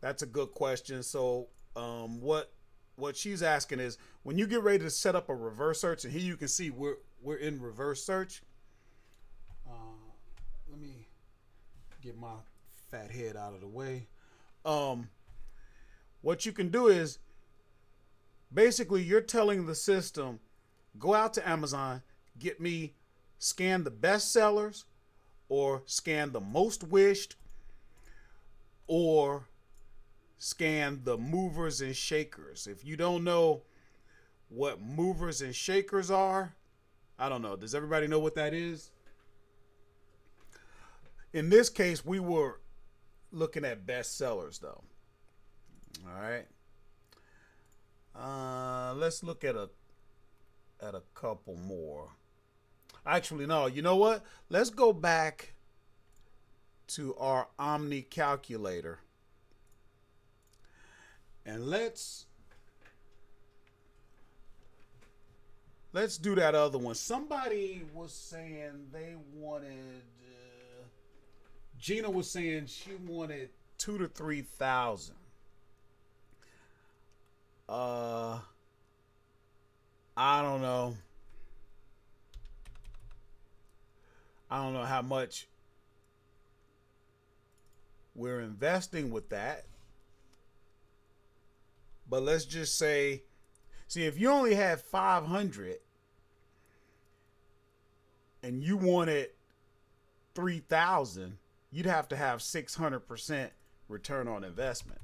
That's a good question. So what she's asking is, when you get ready to set up a reverse search, and here you can see we're in reverse search. Let me get my fat head out of the way. What you can do is, basically you're telling the system, go out to Amazon, get me, scan the best sellers, or scan the most wished, or scan the movers and shakers. If you don't know what movers and shakers are, I don't know. Does everybody know what that is? In this case, we were looking at bestsellers though. All right. Let's look at a couple more. Actually, no. You know what? Let's go back to our Omni calculator, and let's do that other one. Somebody was saying they wanted. Gina was saying she wanted 2,000 to 3,000. I don't know. I don't know how much we're investing with that. But let's just say, see, if you only had 500 and you wanted 3,000, you'd have to have 600% return on investment.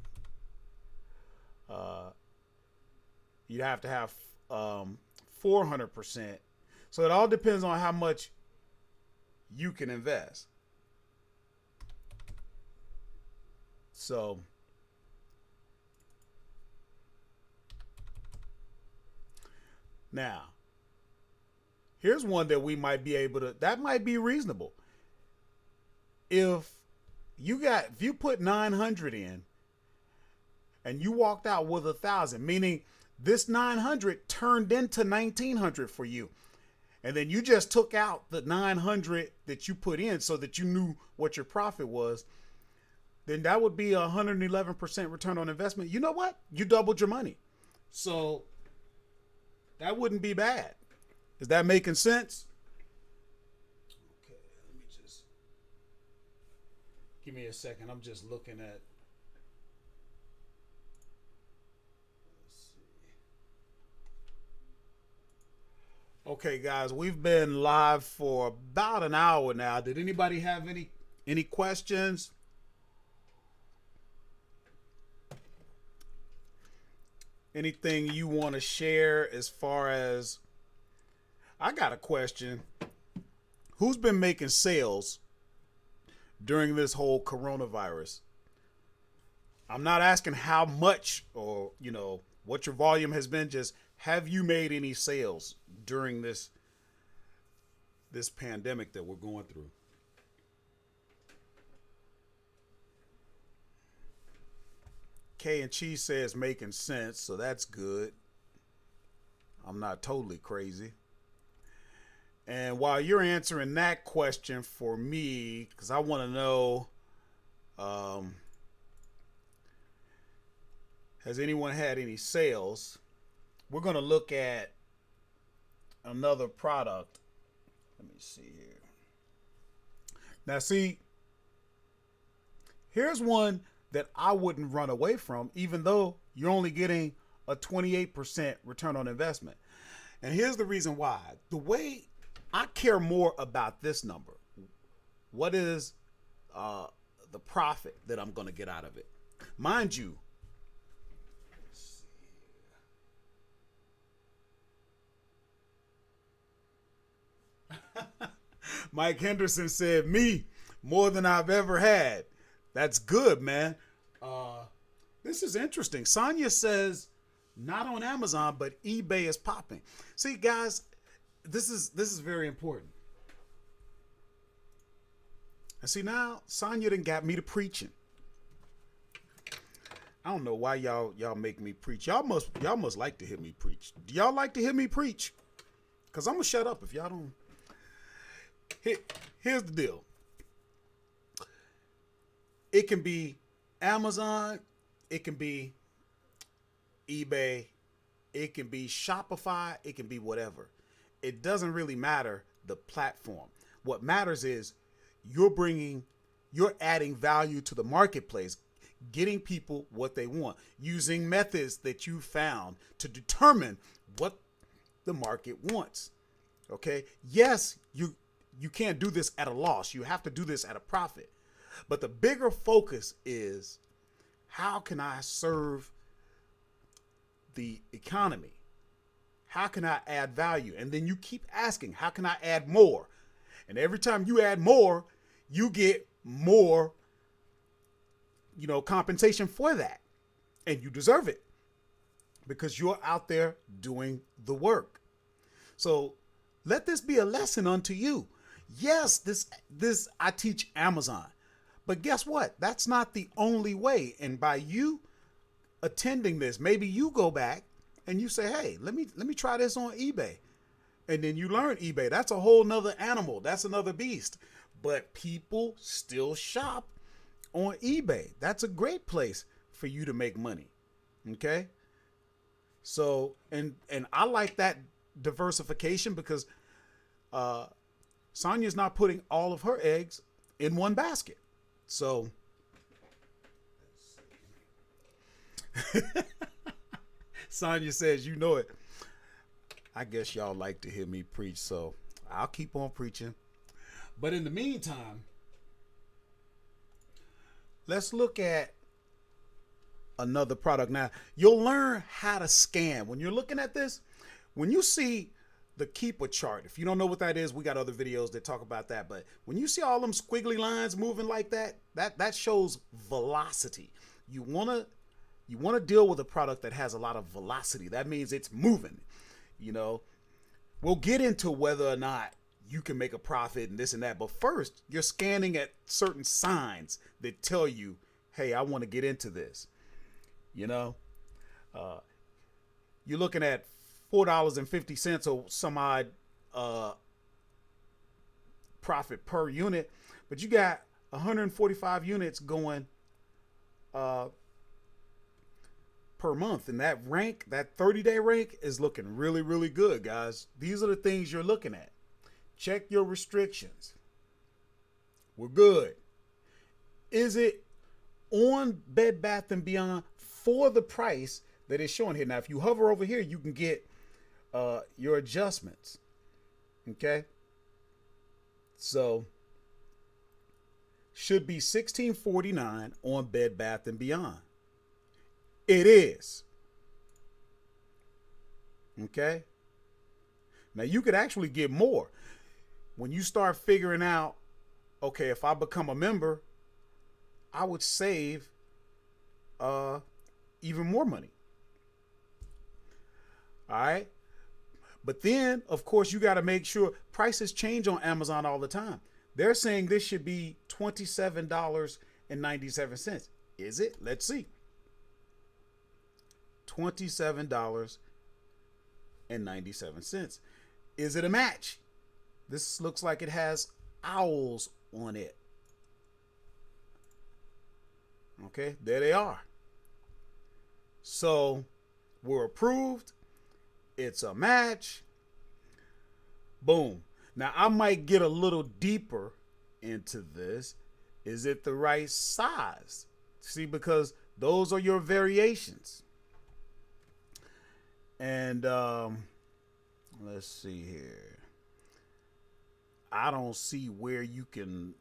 You'd have to have 400%. So it all depends on how much you can invest. So now, here's one that we might be able to, that might be reasonable. If you put 900 in and you walked out with 1,000, meaning this 900 turned into 1,900 for you. And then you just took out the 900 that you put in so that you knew what your profit was. Then that would be 111% return on investment. You know what? You doubled your money. So that wouldn't be bad. Is that making sense? Okay, let me just give me a second. I'm just looking at. Okay, guys, we've been live for about an hour now. Did anybody have any questions? Anything you want to share as far as, I got a question. Who's been making sales during this whole coronavirus? I'm not asking how much or, what your volume has been. Just, have you made any sales during this pandemic that we're going through? K and Chi says making sense, so that's good. I'm not totally crazy. And while you're answering that question for me, because I want to know, has anyone had any sales? We're going to look at another product. Let me see here. Now, see, here's one that I wouldn't run away from, even though you're only getting a 28% return on investment. And here's the reason why. The way I care more about this number, what is the profit that I'm going to get out of it? Mind you, Mike Henderson said, me, more than I've ever had. That's good, man. This is interesting. Sonia says, not on Amazon, but eBay is popping. See, guys, this is very important. And see, now Sonia done got me to preaching. I don't know why y'all make me preach. Y'all must like to hear me preach. Do y'all like to hear me preach? Because I'm gonna shut up if y'all don't. Here's the deal. It can be Amazon, it can be eBay, it can be Shopify, it can be whatever. It doesn't really matter the platform. What matters is you're adding value to the marketplace, getting people what they want, using methods that you found to determine what the market wants. Okay? Yes, you can't do this at a loss. You have to do this at a profit. But the bigger focus is, how can I serve the economy? How can I add value? And then you keep asking, how can I add more? And every time you add more, you get more compensation for that. And you deserve it because you're out there doing the work. So let this be a lesson unto you. Yes, this I teach Amazon. But guess what? That's not the only way. And by you attending this, maybe you go back and you say, hey, let me try this on eBay. And then you learn eBay. That's a whole nother animal. That's another beast. But people still shop on eBay. That's a great place for you to make money. Okay? So, and I like that diversification because Sonia's not putting all of her eggs in one basket. So, Sonia says, you know it. I guess y'all like to hear me preach, so I'll keep on preaching. But in the meantime, let's look at another product. Now, you'll learn how to scan. When you're looking at this, when you see the keeper chart, if you don't know what that is, we got other videos that talk about that. But when you see all them squiggly lines moving like that, that shows velocity. You want to deal with a product that has a lot of velocity. That means it's moving. We'll get into whether or not you can make a profit and this and that. But first, you're scanning at certain signs that tell you, hey, I want to get into this. You're looking at $4.50 or some odd profit per unit, but you got 145 units going per month, and that rank, that 30-day rank, is looking really, really good, guys. These are the things you're looking at. Check your restrictions. We're good. Is it on Bed Bath & Beyond for the price that is showing here? Now, if you hover over here, you can get your adjustments. Okay. So should be $16.49 on Bed Bath & Beyond. It is. Okay. Now you could actually get more when you start figuring out, okay, if I become a member, I would save even more money. All right. But then, of course, you got to make sure prices change on Amazon all the time. They're saying this should be $27.97. Is it? Let's see. $27.97. Is it a match? This looks like it has owls on it. Okay, there they are. So we're approved. It's a match. Boom. Now I might get a little deeper into this. Is it the right size? See, because those are your variations. And let's see here. I don't see where you can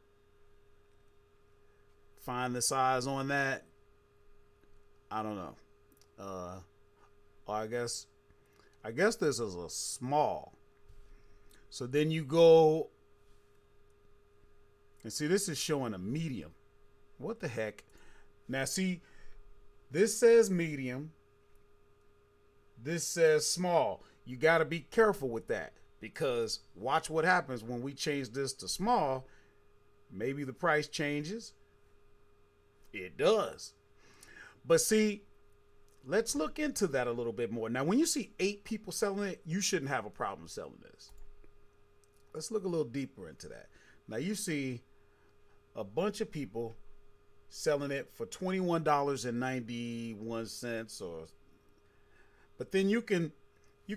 find the size on that. I don't know. I guess this is a small. So then you go and see, this is showing a medium. What the heck? Now see, this says medium. This says small. You got to be careful with that, because watch what happens when we change this to small. Maybe the price changes. It does. But see, let's look into that a little bit more. Now, when you see 8 people selling it, you shouldn't have a problem selling this. Let's look a little deeper into that. Now, you see a bunch of people selling it for $21.91 or, but then you can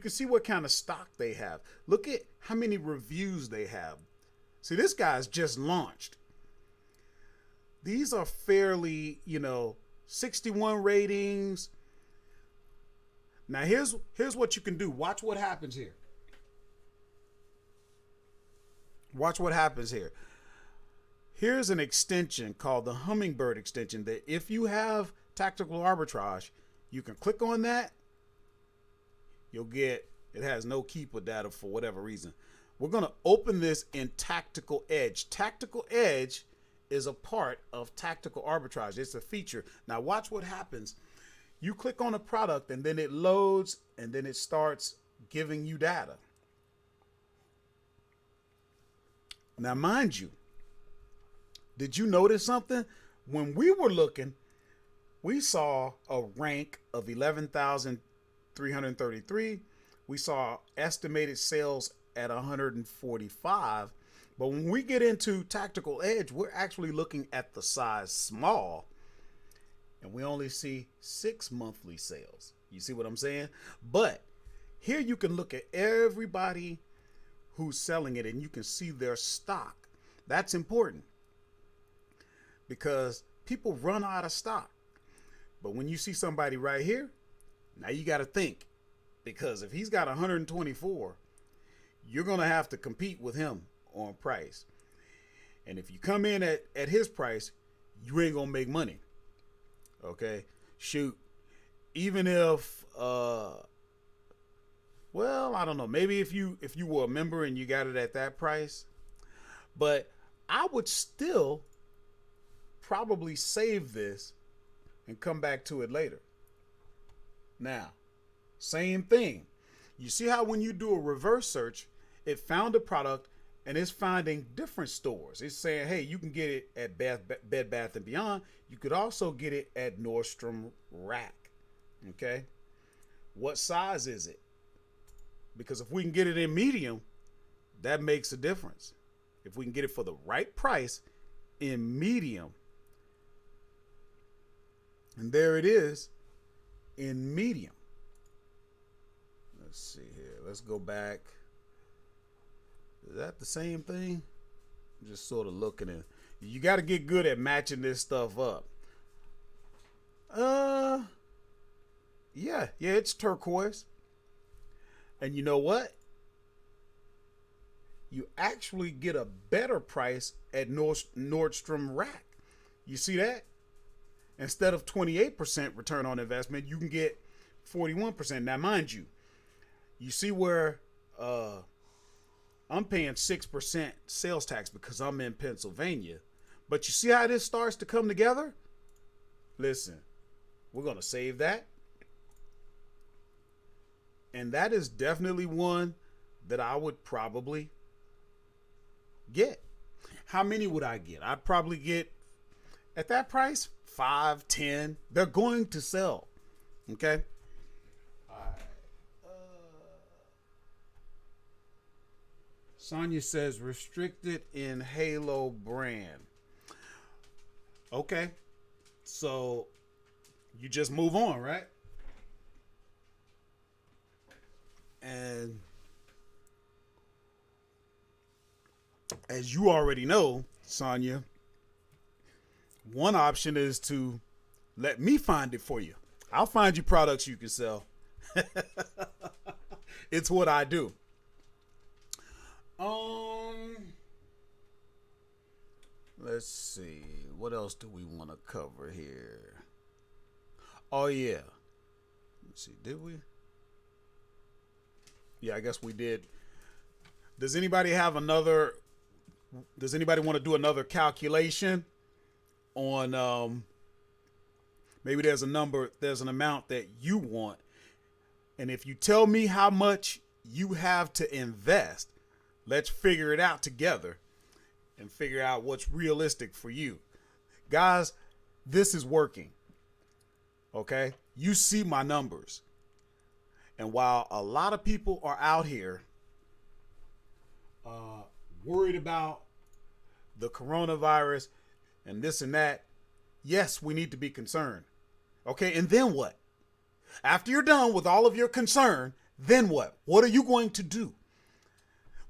see what kind of stock they have. Look at how many reviews they have. See, this guy's just launched. These are fairly, 61 ratings. Now here's what you can do. Watch what happens here. Watch what happens here. Here's an extension called the Hummingbird extension that if you have tactical arbitrage, you can click on that. You'll get, it has no keeper data for whatever reason. We're going to open this in Tactical Edge. Tactical Edge is a part of tactical arbitrage. It's a feature. Now watch what happens. You click on a product and then it loads and then it starts giving you data. Now, mind you, did you notice something? When we were looking, we saw a rank of 11,333. We saw estimated sales at 145. But when we get into Tactical Edge, we're actually looking at the size small. And we only see 6 monthly sales. You see what I'm saying? But here you can look at everybody who's selling it and you can see their stock. That's important because people run out of stock. But when you see somebody right here, now you got to think, because if he's got 124, you're going to have to compete with him on price. And if you come in at his price, you ain't going to make money. Okay? Shoot. Even if well, I don't know. Maybe if you were a member and you got it at that price, but I would still probably save this and come back to it later. Now, same thing. You see how when you do a reverse search, it found a product and it's finding different stores. It's saying, hey, you can get it at Bed Bath & Beyond. You could also get it at Nordstrom Rack. Okay? What size is it? Because if we can get it in medium, that makes a difference. If we can get it for the right price in medium. And there it is in medium. Let's see here. Let's go back. Is that the same thing? I'm just sort of looking at. You got to get good at matching this stuff up. Yeah, it's turquoise. And you know what? You actually get a better price at Nordstrom Rack. You see that? Instead of 28% return on investment, you can get 41%. Now, mind you, you see where I'm paying 6% sales tax because I'm in Pennsylvania. But you see how this starts to come together? Listen, we're going to save that. And that is definitely one that I would probably get. How many would I get? I'd probably get, at that price, 5, 10. They're going to sell. Okay? All right. Sonia says restricted in Halo brand. Okay. So you just move on, right? And as you already know, Sonia, one option is to let me find it for you. I'll find you products you can sell. It's what I do. Let's see. What else do we want to cover here? Oh, yeah. Let's see. Did we? Yeah, I guess we did. Does anybody want to do another calculation on maybe there's an amount that you want, and if you tell me how much you have to invest, let's figure it out together and figure out what's realistic for you. Guys, this is working. Okay? You see my numbers. And while a lot of people are out here worried about the coronavirus and this and that, yes, we need to be concerned. Okay, and then what? After you're done with all of your concern, then what? What are you going to do?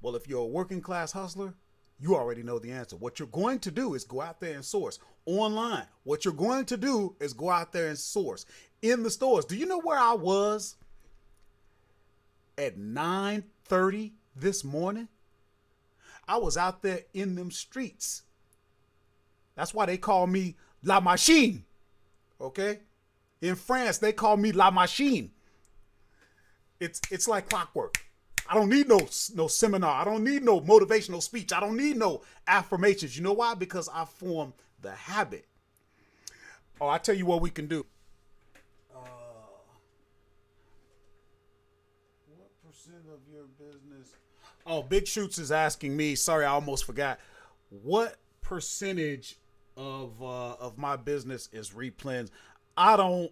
Well, if you're a working class hustler, you already know the answer. What you're going to do is go out there and source online. What you're going to do is go out there and source in the stores. Do you know where I was at 9:30 this morning? I was out there in them streets. That's why they call me La Machine. Okay? In France, they call me La Machine. It's like clockwork. I don't need no seminar. I don't need no motivational speech. I don't need no affirmations. You know why? Because I formed the habit. Oh, I tell you what we can do. What percent of your business? Oh, Big Shoots is asking me. Sorry, I almost forgot. What percentage of my business is replens? I don't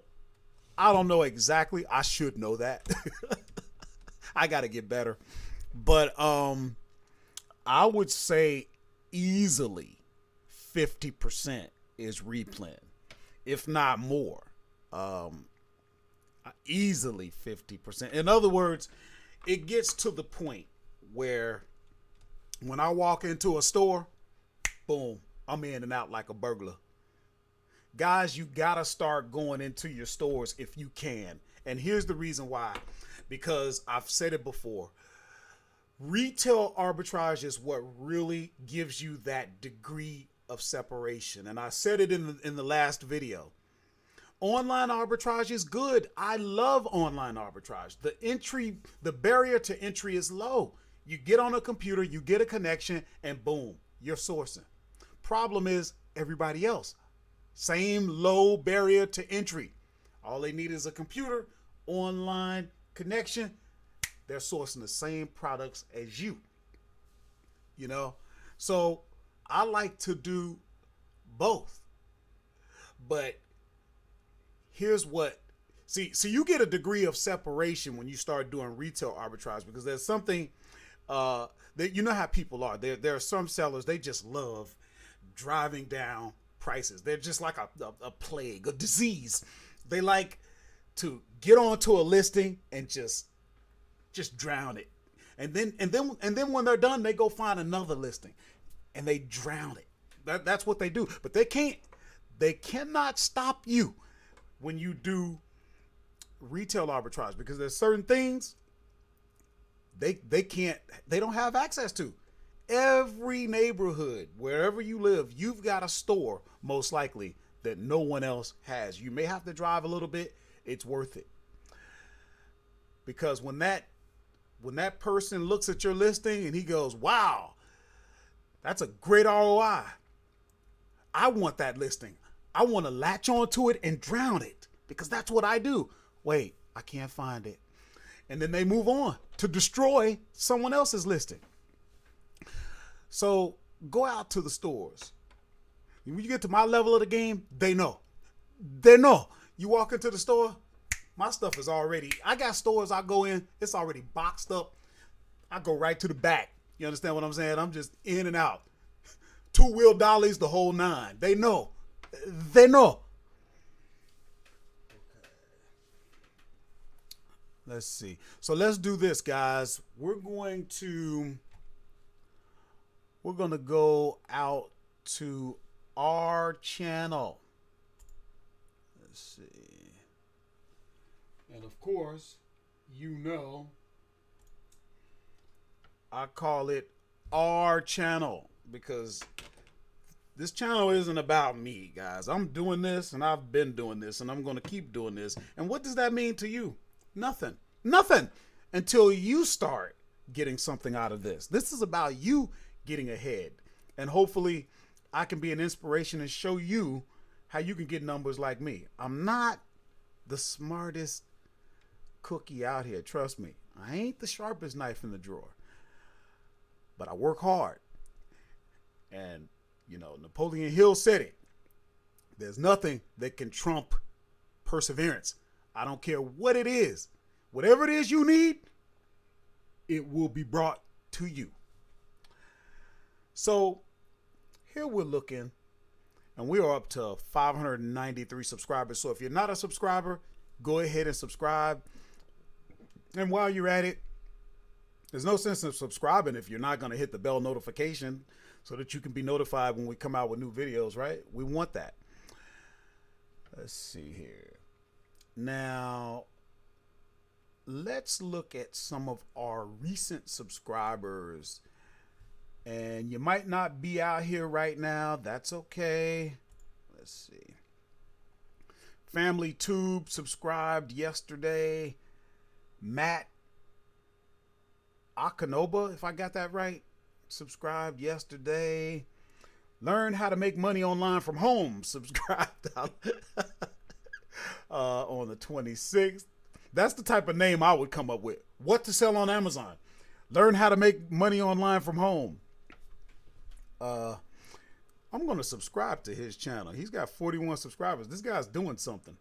know exactly. I should know that. I got to get better. But I would say easily 50% is replen, if not more. Easily 50%. In other words, it gets to the point where when I walk into a store, boom, I'm in and out like a burglar. Guys, you gotta start going into your stores if you can. And here's the reason why. Because I've said it before. Retail arbitrage is what really gives you that degree of separation. And I said it in the last video. Online arbitrage is good. I love online arbitrage. The barrier to entry is low. You get on a computer, you get a connection, and boom, you're sourcing. Problem is everybody else. Same low barrier to entry. All they need is a computer, online connection. They're sourcing the same products as you. You know? So I like to do both. But here's what, see, you get a degree of separation when you start doing retail arbitrage, because there's something that, you know how people are. There are some sellers, they just love driving down prices. They're just like a plague, a disease. They like to get onto a listing and just drown it. And then when they're done, they go find another listing and they drown it. That's what they do. But they cannot stop you when you do retail arbitrage, because there's certain things they don't have access to. Every neighborhood, wherever you live, you've got a store most likely that no one else has. You may have to drive a little bit. It's worth it. Because when that person looks at your listing and he goes, wow, that's a great ROI. I want that listing. I want to latch onto it and drown it, because that's what I do. Wait, I can't find it. And then they move on to destroy someone else's listing. So go out to the stores. When you get to my level of the game, they know. They know. You walk into the store, my stuff is already, I got stores I go in, it's already boxed up. I go right to the back. You understand what I'm saying? I'm just in and out. 2-wheel dollies, the whole nine. They know. They know. Okay. Let's see. So let's do this, guys. We're going to go out to our channel. Let's see. And of course, you know, I call it our channel, because this channel isn't about me, guys. I'm doing this, and I've been doing this, and I'm going to keep doing this. And what does that mean to you? Nothing. Nothing until you start getting something out of this. This is about you getting ahead. And hopefully I can be an inspiration and show you how you can get numbers like me. I'm not the smartest cookie out here. Trust me. I ain't the sharpest knife in the drawer. But I work hard. And, you know, Napoleon Hill said it. There's nothing that can trump perseverance. I don't care what it is. Whatever it is you need, it will be brought to you. So here we're looking, and we are up to 593 subscribers. So if you're not a subscriber, go ahead and subscribe. And while you're at it, there's no sense in subscribing if you're not going to hit the bell notification so that you can be notified when we come out with new videos, right? We want that. Let's see here. Now, let's look at some of our recent subscribers. And you might not be out here right now. That's okay. Let's see. Family Tube subscribed yesterday. Matt Akanoba, if I got that right, subscribed yesterday. Learn how to make money online from home. Subscribed on the 26th. That's the type of name I would come up with. What to sell on Amazon. Learn how to make money online from home. I'm going to subscribe to his channel. He's got 41 subscribers. This guy's doing something.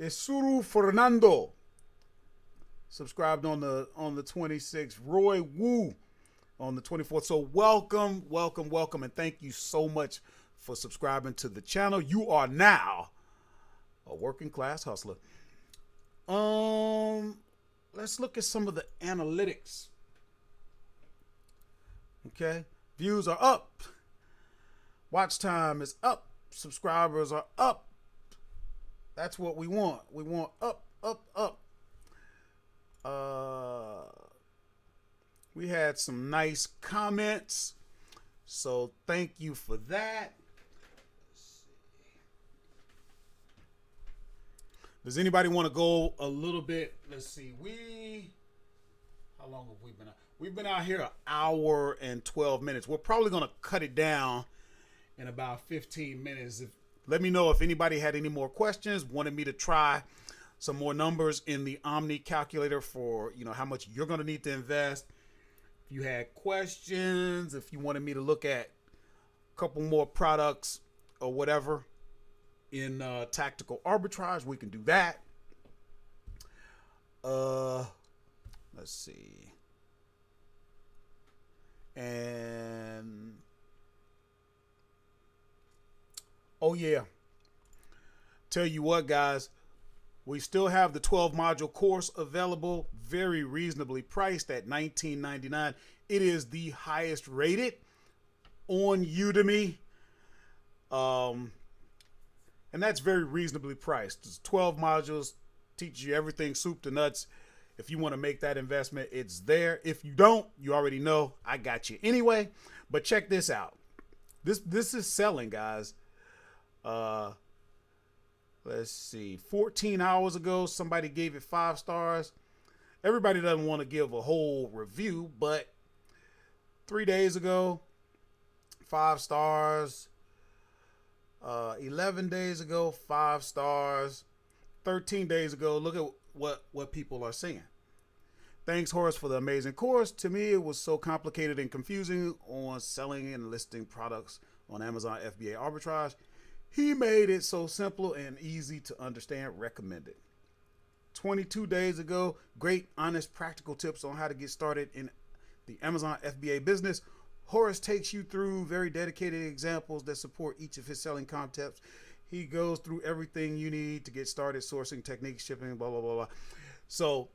Esuru Fernando subscribed on the 26th. Roy Wu on the 24th. So welcome, and thank you so much for subscribing to the channel. You are now a working class hustler. Let's look at some of the analytics. Okay, views are up, watch time is up, subscribers are up. That's what we want. We want up. We had some nice comments, so thank you for that. Does anybody want to go a little bit? Let's see. How long have we been out? We've been out here an hour and 12 minutes. We're probably going to cut it down in about 15 minutes. Let me know if anybody had any more questions, wanted me to try some more numbers in the Omni calculator for, how much you're going to need to invest. If you had questions, if you wanted me to look at a couple more products or whatever in tactical arbitrage, we can do that. Let's see. And oh yeah, tell you what, guys, we still have the 12 module course available, very reasonably priced at $19.99. It is the highest rated on Udemy, and that's very reasonably priced. It's 12 modules, teaches you everything soup to nuts. If you want to make that investment, it's there. If you don't, you already know I got you anyway. But check this out. This is selling, guys. Let's see. 14 hours ago, somebody gave it 5 stars. Everybody doesn't want to give a whole review, but 3 days ago, 5 stars. 11 days ago, 5 stars. 13 days ago, look at what people are saying. Thanks, Horace, for the amazing course. To me, it was so complicated and confusing on selling and listing products on Amazon FBA arbitrage. He made it so simple and easy to understand. Recommended. 22 days ago, great, honest, practical tips on how to get started in the Amazon FBA business. Horace takes you through very dedicated examples that support each of his selling concepts. He goes through everything you need to get started, sourcing techniques, shipping, blah, blah, blah, blah. So,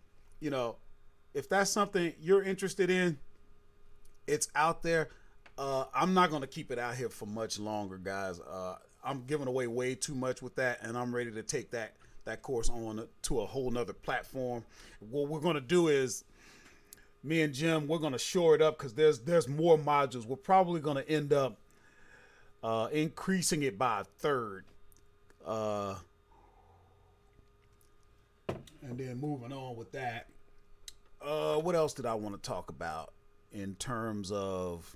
if that's something you're interested in, it's out there. I'm not going to keep it out here for much longer, guys. I'm giving away way too much with that, and I'm ready to take that course on to a whole nother platform. What we're going to do is, me and Jim, we're going to shore it up because there's more modules. We're probably going to end up increasing it by a third. And then moving on with that. What else did I want to talk about in terms of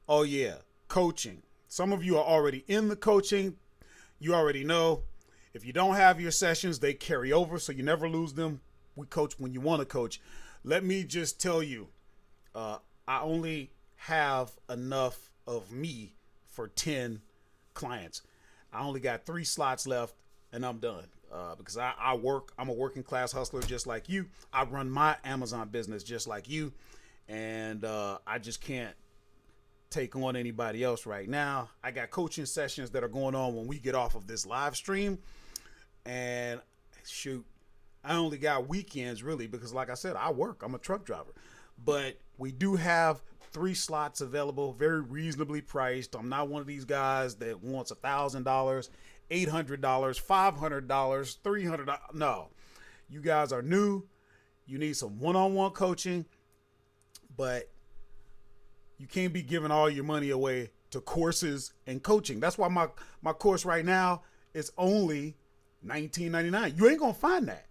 oh yeah, coaching. Some of you are already in the coaching. You already know if you don't have your sessions, they carry over, so you never lose them. We coach when you want to coach. Let me just tell you, I only have enough of me for 10 clients. I only got 3 slots left and I'm done. Because I work, I'm a working class hustler just like you. I run my Amazon business just like you. And I just can't take on anybody else right now. I got coaching sessions that are going on when we get off of this live stream. And shoot, I only got weekends really because like I said, I work, I'm a truck driver. But we do have 3 slots available, very reasonably priced. I'm not one of these guys that wants $1,000, $800, $500, $300. No, you guys are new. You need some one-on-one coaching, but you can't be giving all your money away to courses and coaching. That's why my course right now is only $19.99. You ain't gonna find that.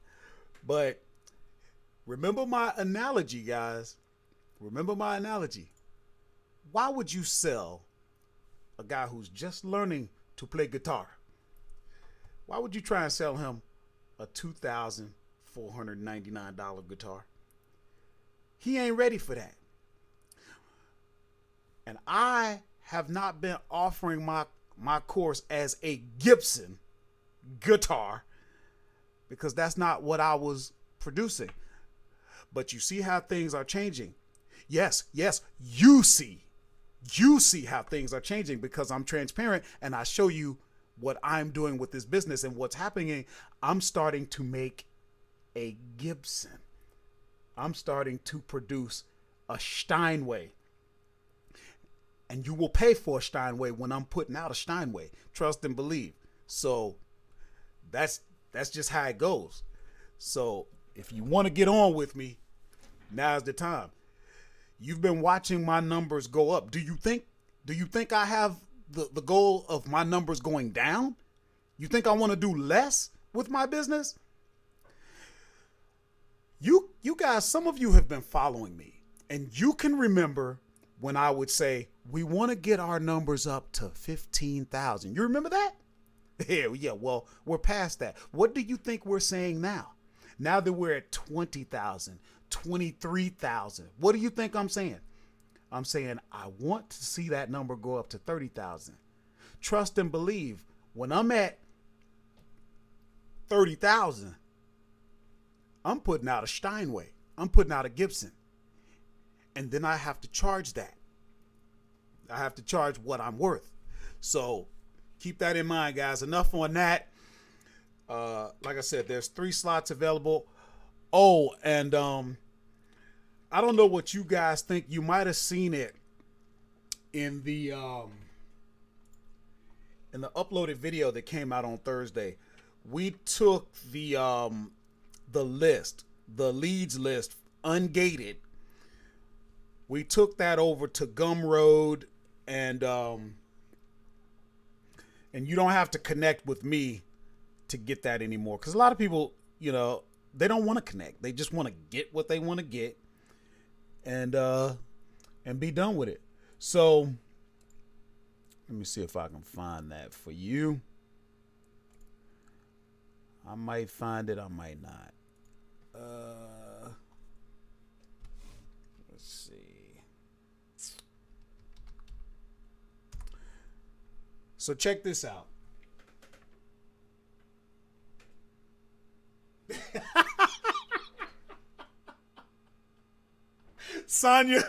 But remember my analogy, guys. Remember my analogy. Why would you sell a guy who's just learning to play guitar? Why would you try and sell him a $2,499 guitar? He ain't ready for that. And I have not been offering my course as a Gibson guitar because that's not what I was producing. But you see how things are changing. Yes, you see how things are changing because I'm transparent and I show you what I'm doing with this business and what's happening. I'm starting to make a Gibson. I'm starting to produce a Steinway. And you will pay for a Steinway when I'm putting out a Steinway. Trust and believe. So that's just how it goes. So if you want to get on with me, now's the time. You've been watching my numbers go up. Do you think I have the goal of my numbers going down? You think I want to do less with my business? You guys, some of you have been following me, and you can remember when I would say, we want to get our numbers up to 15,000. You remember that? Yeah, well, we're past that. What do you think we're saying now? Now that we're at 20,000, 23,000, what do you think I'm saying? I'm saying I want to see that number go up to 30,000. Trust and believe, when I'm at 30,000, I'm putting out a Steinway. I'm putting out a Gibson. And then I have to charge that. I have to charge what I'm worth. So keep that in mind, guys. Enough on that. Like I said, there's 3 slots available. Oh, and I don't know what you guys think. You might have seen it in the uploaded video that came out on Thursday. We took the leads list, ungated. We took that over to Gumroad, and you don't have to connect with me to get that anymore. Because a lot of people, they don't want to connect. They just want to get what they want to get, and be done with it. So let me see if I can find that for you. I might find it. I might not. Let's see. So check this out. Sonya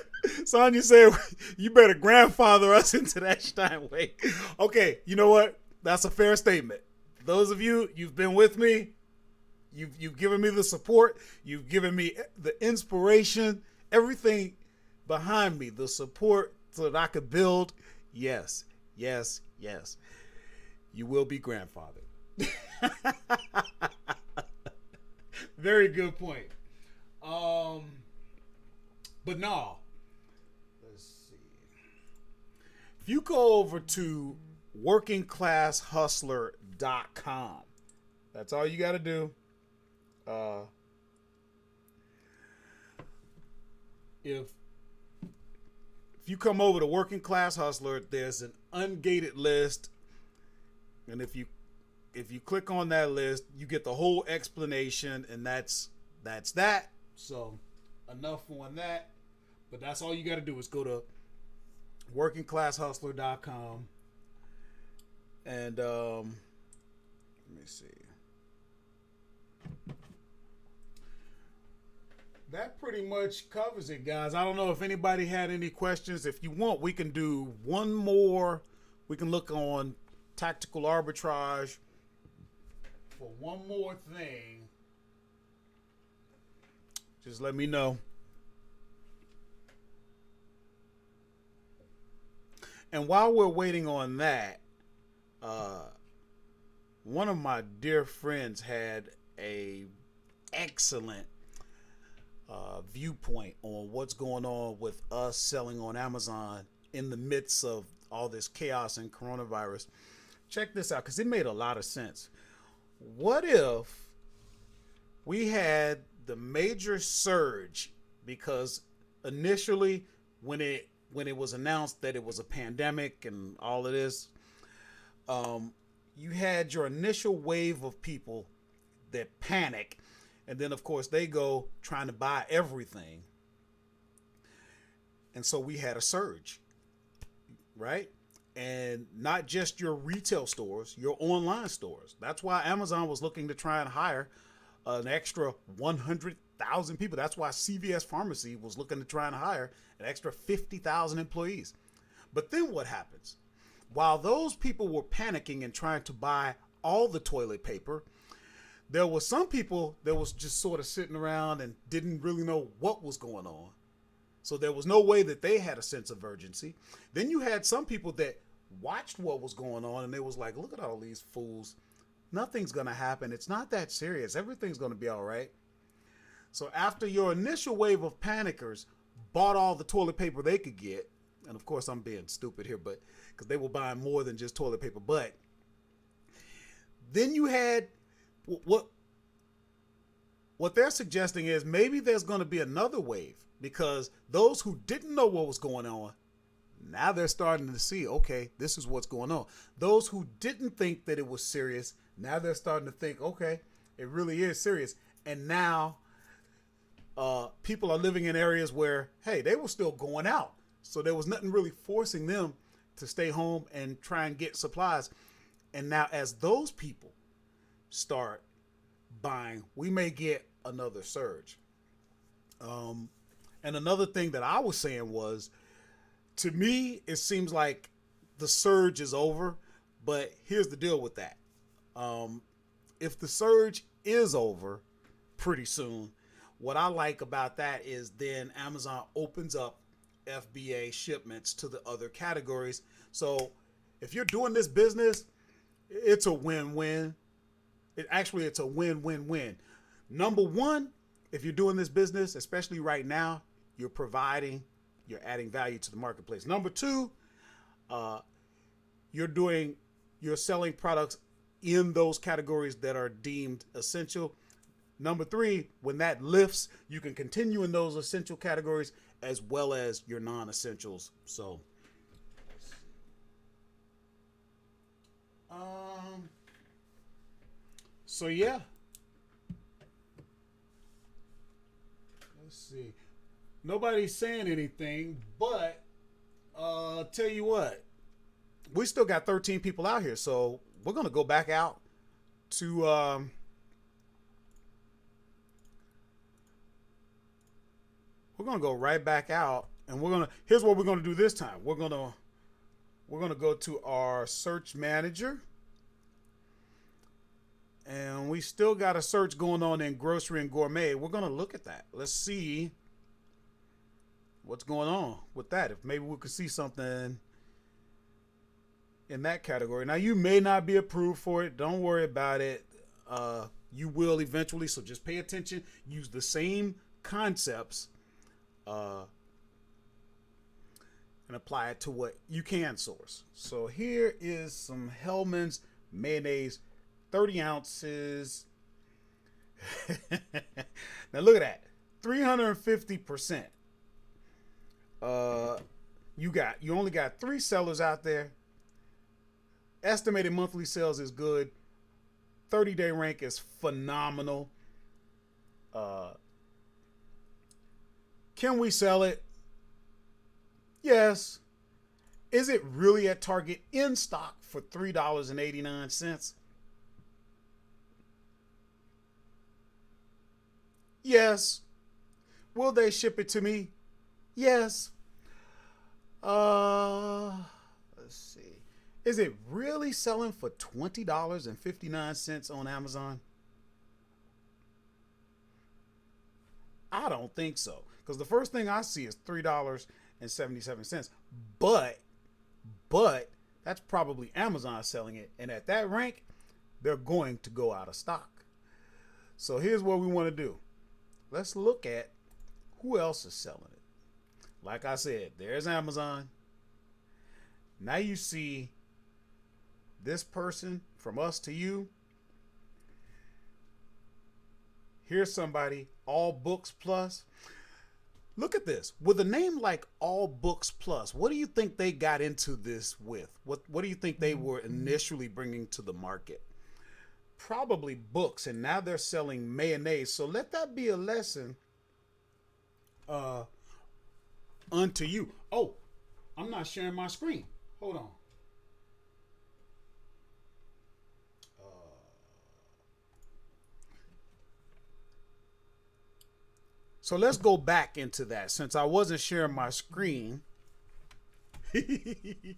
said, you better grandfather us into that Steinway. Okay, you know what? That's a fair statement. Those of you, you've been with me. You've given me the support. You've given me the inspiration, everything behind me, the support so that I could build. Yes. You will be grandfathered. Very good point. But no. Let's see. If you go over to workingclasshustler.com, that's all you got to do. If you come over to Working Class Hustler, there's an ungated list, and if you click on that list, you get the whole explanation, and that's that. So enough on that. But that's all you got to do is go to workingclasshustler.com, and let me see. That pretty much covers it, guys. I don't know if anybody had any questions. If you want, we can do one more. We can look on tactical arbitrage for one more thing. Just let me know. And while we're waiting on that, one of my dear friends had a excellent viewpoint on what's going on with us selling on Amazon in the midst of all this chaos and coronavirus. Check this out, because it made a lot of sense. What if we had the major surge because initially when it was announced that it was a pandemic and all of this, you had your initial wave of people that panic, and then of course they go trying to buy everything, and so we had a surge, right? And not just your retail stores, your online stores. That's why Amazon was looking to try and hire an extra 100,000 people. That's why CVS Pharmacy was looking to try and hire an extra 50,000 employees. But then what happens? While those people were panicking and trying to buy all the toilet paper, there was some people that was just sort of sitting around and didn't really know what was going on. So there was no way that they had a sense of urgency. Then you had some people that watched what was going on and they was like, look at all these fools. Nothing's going to happen. It's not that serious. Everything's going to be all right. So after your initial wave of panickers bought all the toilet paper they could get, and of course I'm being stupid here, but because they were buying more than just toilet paper, but then you had what they're suggesting is maybe there's going to be another wave, because those who didn't know what was going on, now they're starting to see, okay, this is what's going on. Those who didn't think that it was serious, now they're starting to think, okay, it really is serious. And now people are living in areas where, hey, they were still going out. So there was nothing really forcing them to stay home and try and get supplies. And now as those people start buying, we may get another surge. And another thing that I was saying was, to me, it seems like the surge is over, but here's the deal with that. If the surge is over pretty soon, what I like about that is then Amazon opens up FBA shipments to the other categories. So if you're doing this business, it's a win-win. It's a win-win-win. Number one, if you're doing this business, especially right now, you're adding value to the marketplace. Number two, you're selling products in those categories that are deemed essential. Number three, when that lifts, you can continue in those essential categories as well as your non-essentials. So, yeah. Let's see. Nobody's saying anything, but tell you what, we still got 13 people out here, so we're gonna go back out to we're gonna go right back out, and here's what we're gonna do this time. We're gonna go to our search manager, and we still got a search going on in grocery and gourmet. We're gonna look at that. Let's see what's going on with that. If maybe we could see something in that category. Now, you may not be approved for it. Don't worry about it. You will eventually, so just pay attention. Use the same concepts and apply it to what you can source. So here is some Hellmann's mayonnaise, 30 ounces. Now look at that, 350%. You only got 3 sellers out there. Estimated monthly sales is good. 30-day rank is phenomenal. Can we sell it? Yes. Is it really at Target in stock for $3.89? Yes. Will they ship it to me? Yes. Let's see. Is it really selling for $20.59 on Amazon? I don't think so, because the first thing I see is $3.77. But that's probably Amazon selling it, and at that rank, they're going to go out of stock. So here's what we want to do. Let's look at who else is selling it. Like I said, there's Amazon. Now you see this person, From Us to You. Here's somebody, All Books Plus. Look at this. With a name like All Books Plus, what do you think they got into this with? What do you think they were initially bringing to the market? Probably books, and now they're selling mayonnaise. So let that be a lesson unto you. Oh, I'm not sharing my screen. Hold on. So let's go back into that since I wasn't sharing my screen. See,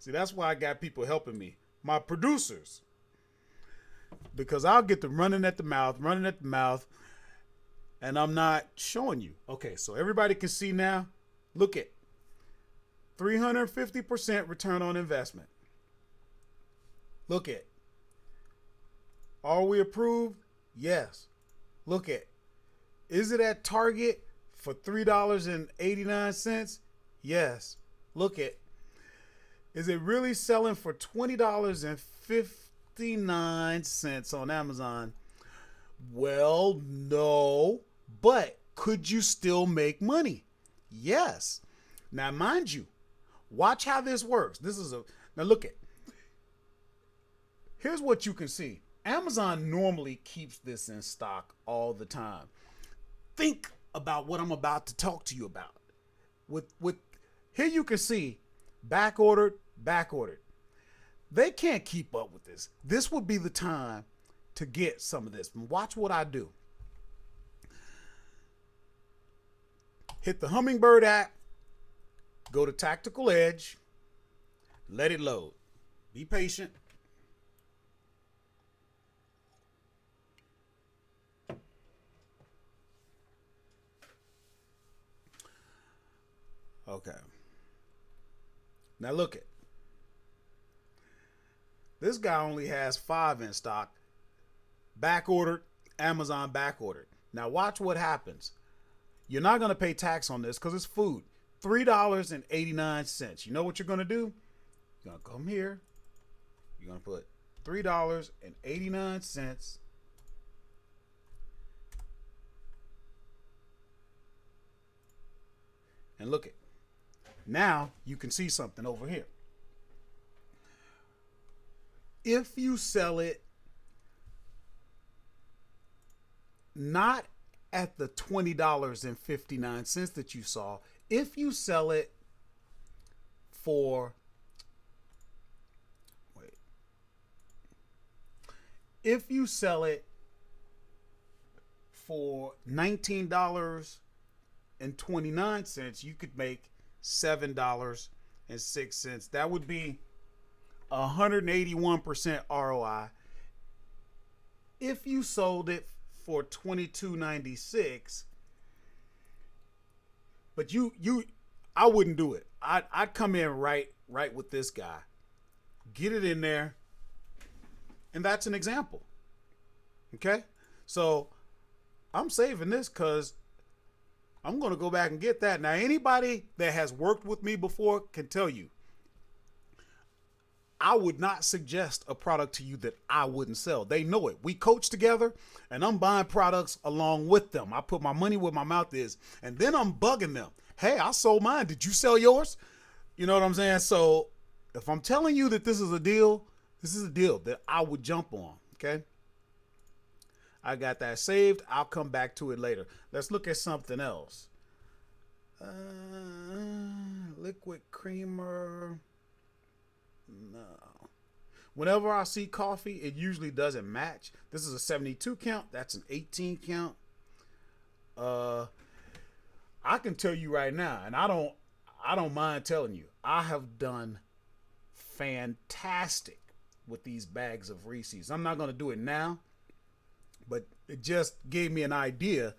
that's why I got people helping me. My producers. Because I'll get the running at the mouth, and I'm not showing you. Okay, so everybody can see now. Look at 350% return on investment. Look at. Are we approved? Yes. Look at. Is it at Target for $3.89? Yes. Look at. Is it really selling for $20.59 on Amazon? Well, no. But could you still make money? Yes. Now, mind you, watch how this works. Now look at. Here's what you can see. Amazon normally keeps this in stock all the time. Think about what I'm about to talk to you about. With here you can see back ordered. They can't keep up with this. This would be the time to get some of this. Watch what I do. Hit the Hummingbird app. Go to Tactical Edge. Let it load. Be patient. Okay. Now look at. This guy only has 5 in stock. Back ordered, Amazon back ordered. Now watch what happens. You're not going to pay tax on this because it's food. $3.89. You know what you're going to do? You're going to come here. You're going to put $3.89. And look at. Now you can see something over here. If you sell it not at the $20.59 that you saw, if you sell it for if you sell it for $19.29, you could make $7.06. That would be 181% ROI. If you sold it for $22.96, but I wouldn't do it. I'd come in right with this guy, get it in there, and that's an example. Okay, so I'm saving this because I'm going to go back and get that. Now, anybody that has worked with me before can tell you, I would not suggest a product to you that I wouldn't sell. They know it. We coach together, and I'm buying products along with them. I put my money where my mouth is, and then I'm bugging them. Hey, I sold mine. Did you sell yours? You know what I'm saying? So if I'm telling you that this is a deal that I would jump on, okay? I got that saved. I'll come back to it later. Let's look at something else. Liquid creamer. No. Whenever I see coffee, it usually doesn't match. This is a 72 count. That's an 18 count. I can tell you right now, and I don't mind telling you, I have done fantastic with these bags of Reese's. I'm not going to do it now, but it just gave me an idea,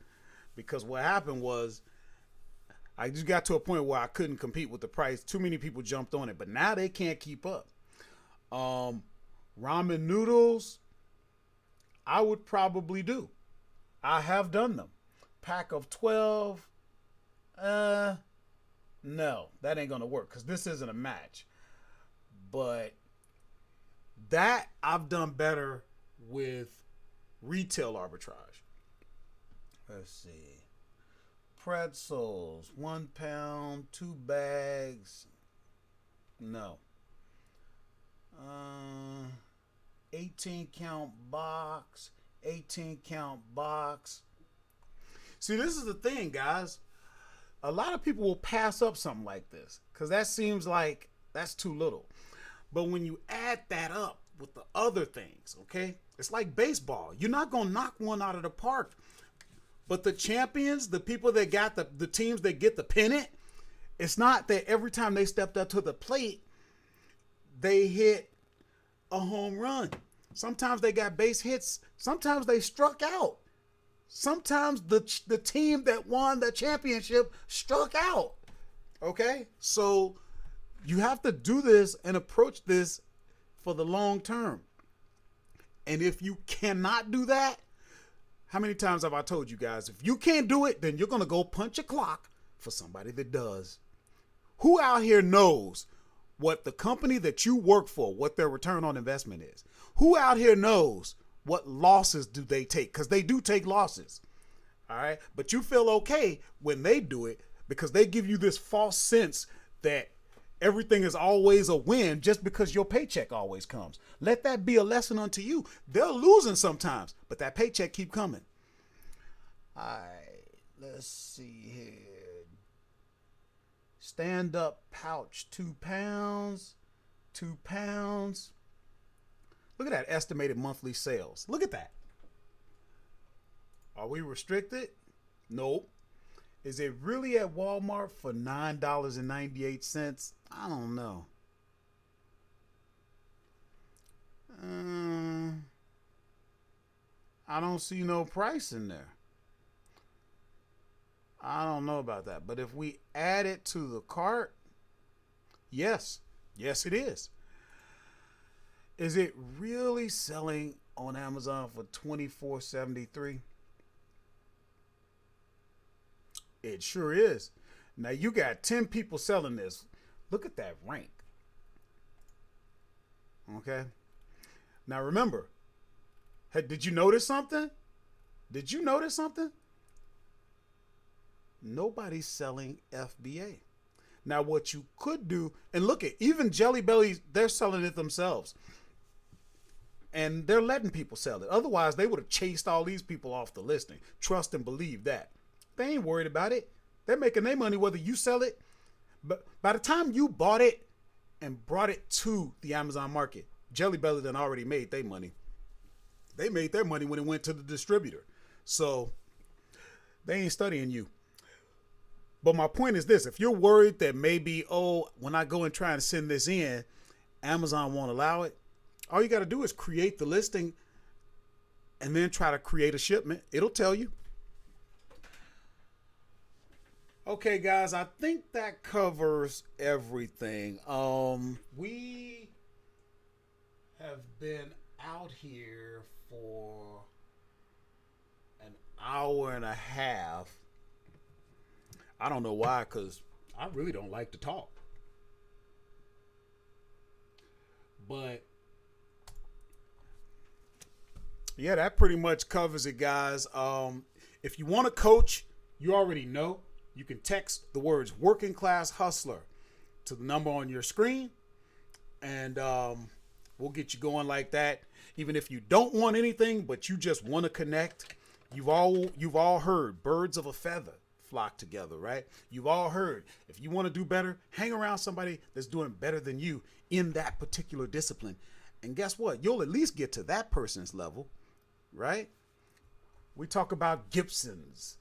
because what happened was I just got to a point where I couldn't compete with the price. Too many people jumped on it, but now they can't keep up. Ramen noodles, I would probably do. I have done them. Pack of 12. No, that ain't gonna work because this isn't a match. But that I've done better with retail arbitrage. Let's see. Pretzels, 1 pound, 2 bags. No. 18 count box, 18 count box. See, this is the thing, guys. A lot of people will pass up something like this because that seems like that's too little. But when you add that up with the other things, okay, it's like baseball. You're not going to knock one out of the park. But the champions, the people that got the teams that get the pennant, it's not that every time they stepped up to the plate, they hit a home run. Sometimes they got base hits. Sometimes they struck out. Sometimes the team that won the championship struck out. Okay? So you have to do this and approach this for the long term. And if you cannot do that, how many times have I told you guys, if you can't do it, then you're going to go punch a clock for somebody that does. Who out here knows what the company that you work for, what their return on investment is? Who out here knows what losses do they take? Because they do take losses. All right. But you feel okay when they do it because they give you this false sense that everything is always a win just because your paycheck always comes. Let that be a lesson unto you. They're losing sometimes, but that paycheck keep coming. All right. Let's see here. Stand up pouch, 2 pounds, 2 pounds. Look at that estimated monthly sales. Look at that. Are we restricted? Nope. Is it really at Walmart for $9.98? I don't know. I don't see no price in there. I don't know about that. But if we add it to the cart, yes. Yes, it is. Is it really selling on Amazon for $24.73? It sure is. Now you got 10 people selling this. Look at that rank. Okay. Now remember, hey, did you notice something? Did you notice something? Nobody's selling FBA. Now what you could do, and look at even Jelly Belly, they're selling it themselves. And they're letting people sell it. Otherwise, they would have chased all these people off the listing. Trust and believe that. They ain't worried about it. They're making their money whether you sell it. But by the time you bought it and brought it to the Amazon market, Jelly Belly done already made their money. They made their money when it went to the distributor. So they ain't studying you. But my point is this. If you're worried that maybe, when I go and try and send this in, Amazon won't allow it, all you got to do is create the listing and then try to create a shipment. It'll tell you. Okay, guys, I think that covers everything. We have been out here for an hour and a half. I don't know why, because I really don't like to talk. But yeah, that pretty much covers it, guys. If you want to coach, you already know. You can text the words working class hustler to the number on your screen, and we'll get you going like that. Even if you don't want anything, but you just want to connect, you've all heard birds of a feather flock together, right? You've all heard if you want to do better, hang around somebody that's doing better than you in that particular discipline. And guess what? You'll at least get to that person's level, right? We talk about Gibsons,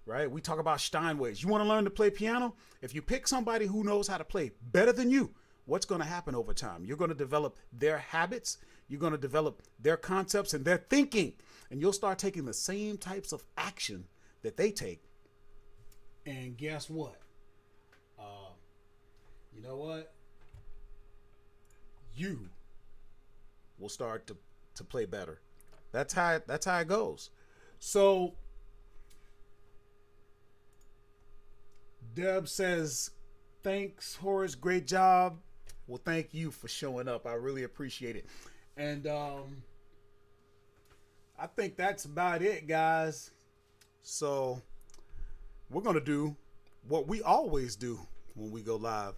right? We talk about Steinways. You want to learn to play piano? If you pick somebody who knows how to play better than you, what's going to happen over time? You're going to develop their habits. You're going to develop their concepts and their thinking. And you'll start taking the same types of action that they take. And guess what? You know what? You will start to play better. That's how it goes. So Deb says, thanks, Horace. Great job. Well, thank you for showing up. I really appreciate it. And I think that's about it, guys. So we're going to do what we always do when we go live.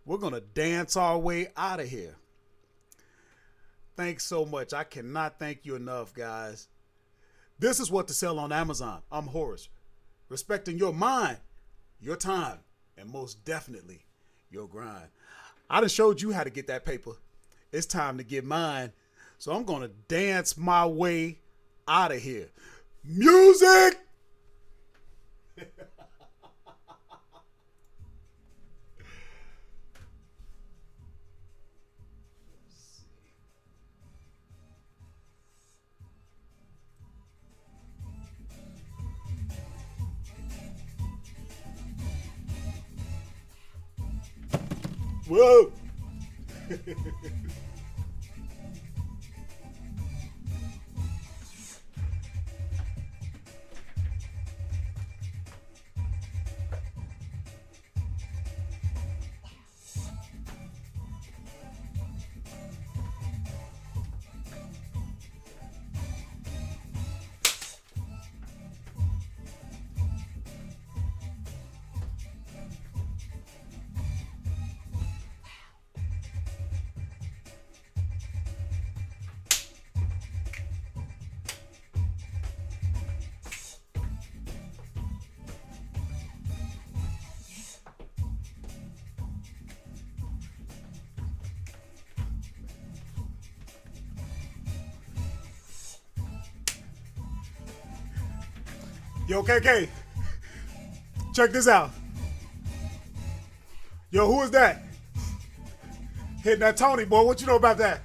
We're going to dance our way out of here. Thanks so much. I cannot thank you enough, guys. This is what to sell on Amazon. I'm Horace. Respecting your mind, your time, and most definitely your grind. I done showed you how to get that paper. It's time to get mine. So I'm going to dance my way out of here. Music! Whoa! Yo, KK, check this out. Yo, who is that? Hitting that Tony, boy. What you know about that?